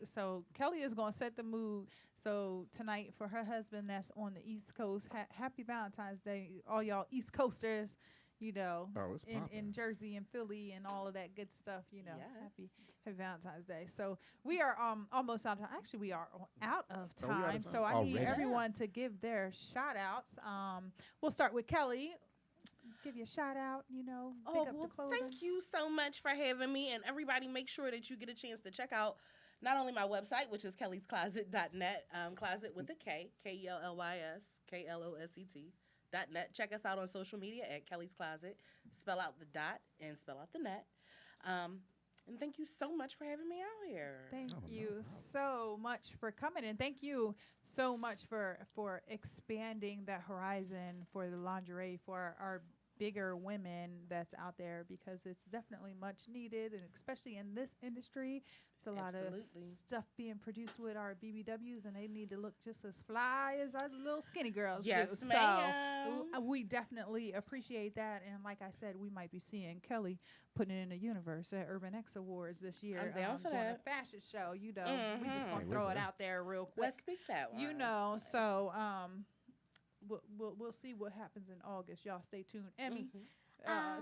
Kelly is gonna set the mood. So tonight for her husband that's on the East Coast, happy Valentine's Day, all y'all East Coasters. You know, Oh, it's in poppin'. Jersey and Philly and all of that good stuff. You know, Yes. happy Valentine's Day. So we are almost out of time. Actually, we are out of Oh, we out of time. time So I need already? everyone to give their shout outs. We'll start with Kelly. Give you a shout out. You know, Oh, pick up well, the clothing. thank you so much for having me. And everybody, make sure that you get a chance to check out not only my website, which is kellyscloset.net, closet with a K, KELLYSKLOSET.net. Check us out on social media at Kelly's Closet. Spell out the dot and spell out the net. And thank you so much for having me out here. Thank you so much for coming, and thank you so much for expanding that horizon for the lingerie for our bigger women that's out there, because it's definitely much needed, and especially in this industry, it's a lot of Absolutely. stuff being produced with our BBWs, and they need to look just as fly as our little skinny girls Yes, do. ma'am. So we definitely appreciate that, and like I said, we might be seeing Kelly putting it in the universe at Urban X Awards this year. I'm down for doing that. a fashion show. You know, we just Mhm. gonna Can't throw wait it for that. out there real quick. Let's speak that one. You know, so we'll see what happens in August. Y'all stay tuned. Emmy,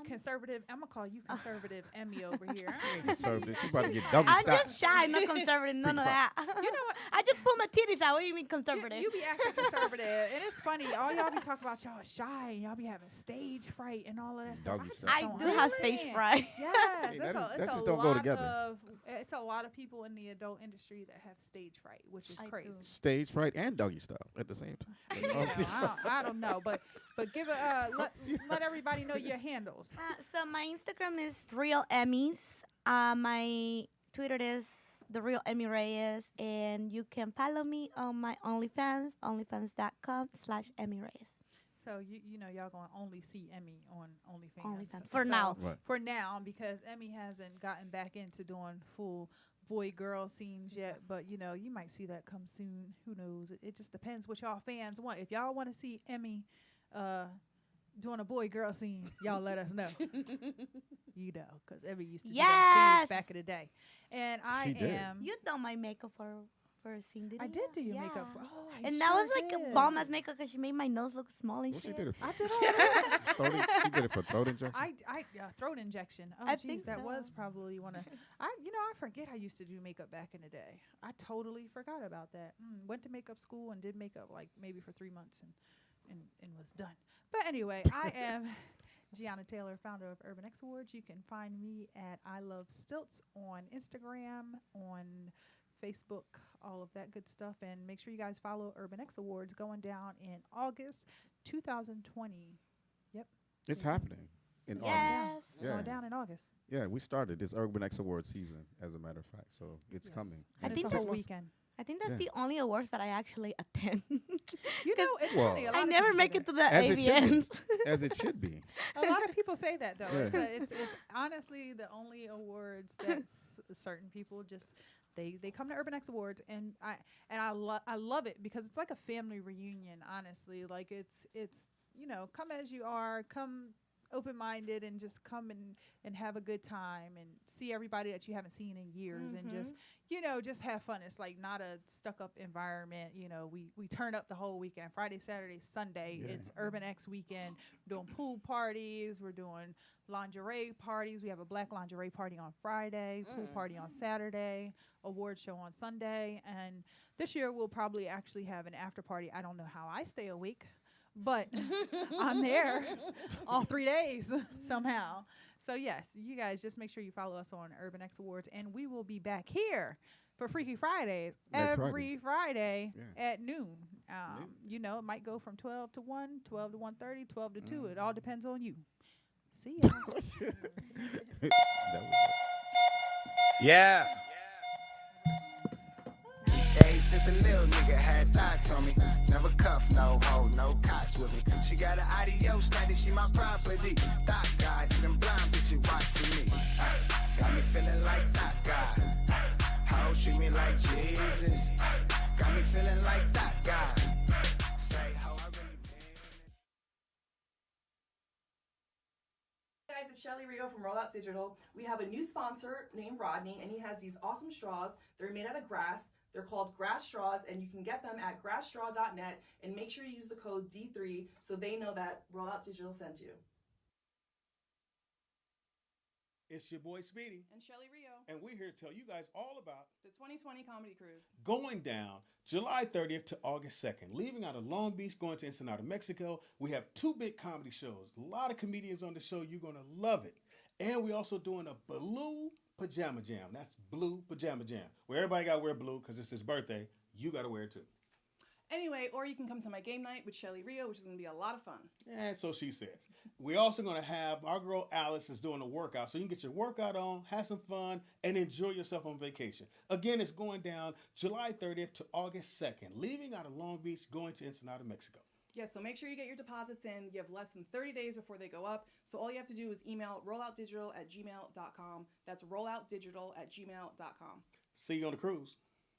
conservative. I'm gonna call you conservative Emmy over here. Conservative. She about to get doggy I'm style. just shy, not conservative, none of that. You know what? I just put my titties out. What do you mean conservative? You be acting conservative, and it's funny. All y'all be talking about y'all shy, and y'all be having stage fright and all of that stuff. Doggy just style. I don't do have stage understand. fright. Yes, Hey, it's that a just don't go lot together. of it's a lot of people in the adult industry that have stage fright, which is I crazy. do. Stage fright and doggy style at the same time. You know, I don't know, but give it let everybody know your handles. So my Instagram is Real Emmys. My Twitter is The Real Emmy Reyes. And you can follow me on my OnlyFans, onlyfans.com/Emmy Reyes. So you know y'all gonna only see Emmy on OnlyFans. OnlyFans. For now. Right. For now, because Emmy hasn't gotten back into doing full boy girl scenes yet, but you know you might see that come soon. Who knows? It just depends what y'all fans want. If y'all want to see Emmy doing a boy girl scene, y'all let us know. You know, because Emmy used to do them Yes. scenes back in the day, and I She did. am. You done my makeup for a scene, didn't I you? did do your Yeah. makeup for. Oh, I And that sure was like a did. bomb ass makeup because she made my nose look small and What she shit. did it for? I did all that. She did it for throat injection. I throat injection. Oh, I jeez, think that so. was probably one of. I forget I used to do makeup back in the day. I totally forgot about that. Went to makeup school and did makeup like maybe for 3 months and was done. But anyway, I am Gianna Taylor, founder of Urban X Awards. You can find me at I Love Stilts on Instagram, on Facebook, all of that good stuff. And make sure you guys follow Urban X Awards going down in August 2020. Yep. It's happening in Yes. August. It's going down in August. Yeah, we started this Urban X Award season, as a matter of fact. So it's Yes. coming. I And think it's a whole that's- weekend. I think that's Yeah. the only awards that I actually attend. You know, it's Well, funny. A lot I of never people say make that. it to the As it should be. AVNs. As it should be. A lot of people say that though. Yeah. It's honestly the only awards that certain people just they come to Urban X Awards, and I love it because it's like a family reunion. Honestly, like it's you know, come as you are, come open-minded and just come and have a good time and see everybody that you haven't seen in years and just, just have fun. It's like not a stuck-up environment. We turn up the whole weekend, Friday, Saturday, Sunday. Yeah. It's Urban X weekend. We're doing pool parties. We're doing lingerie parties. We have a black lingerie party on Friday, pool party on Saturday, award show on Sunday. And this year we'll probably actually have an after party. I don't know how I stay awake, but I'm there all 3 days somehow. So yes, you guys just make sure you follow us on Urban X Awards, and we will be back here for Freaky Fridays every Friday at noon. It might go from 12 to 1, 12 to 1:30, 12 to 2. It all depends on you. See ya. Yeah. Hey, since a little nigga had thoughts on me. Never cuff, no hoe, no cops with me. She got an adios status, she my property. Thought God, even blind bitches watch for me. Got me feeling like that God. How treat me like Jesus. Got me feeling like that God. Say how I really Hey guys, it's Shelly Rio from Rollout Digital. We have a new sponsor named Rodney, and he has these awesome straws. They're made out of grass. They're called grass straws, and you can get them at grassstraw.net. And make sure you use the code D3 so they know that Rollout Digital sent you. It's your boy Speedy. And Shelly Rio. And we're here to tell you guys all about the 2020 Comedy Cruise. going down July 30th to August 2nd. Leaving out of Long Beach, going to Ensenada, Mexico. We have 2 big comedy shows. A lot of comedians on the show. You're going to love it. And we're also doing a blue pajama jam. That's blue pajama jam. Where everybody got to wear blue because it's his birthday. You got to wear it too. Anyway, or you can come to my game night with Shelly Rio, which is going to be a lot of fun. And so she says. We're also going to have our girl Alice is doing a workout. So you can get your workout on, have some fun, and enjoy yourself on vacation. Again, it's going down July 30th to August 2nd. Leaving out of Long Beach, going to Ensenada, Mexico. Yeah, so make sure you get your deposits in. You have less than 30 days before they go up. So all you have to do is email rolloutdigital@gmail.com. That's rolloutdigital@gmail.com. See you on the cruise.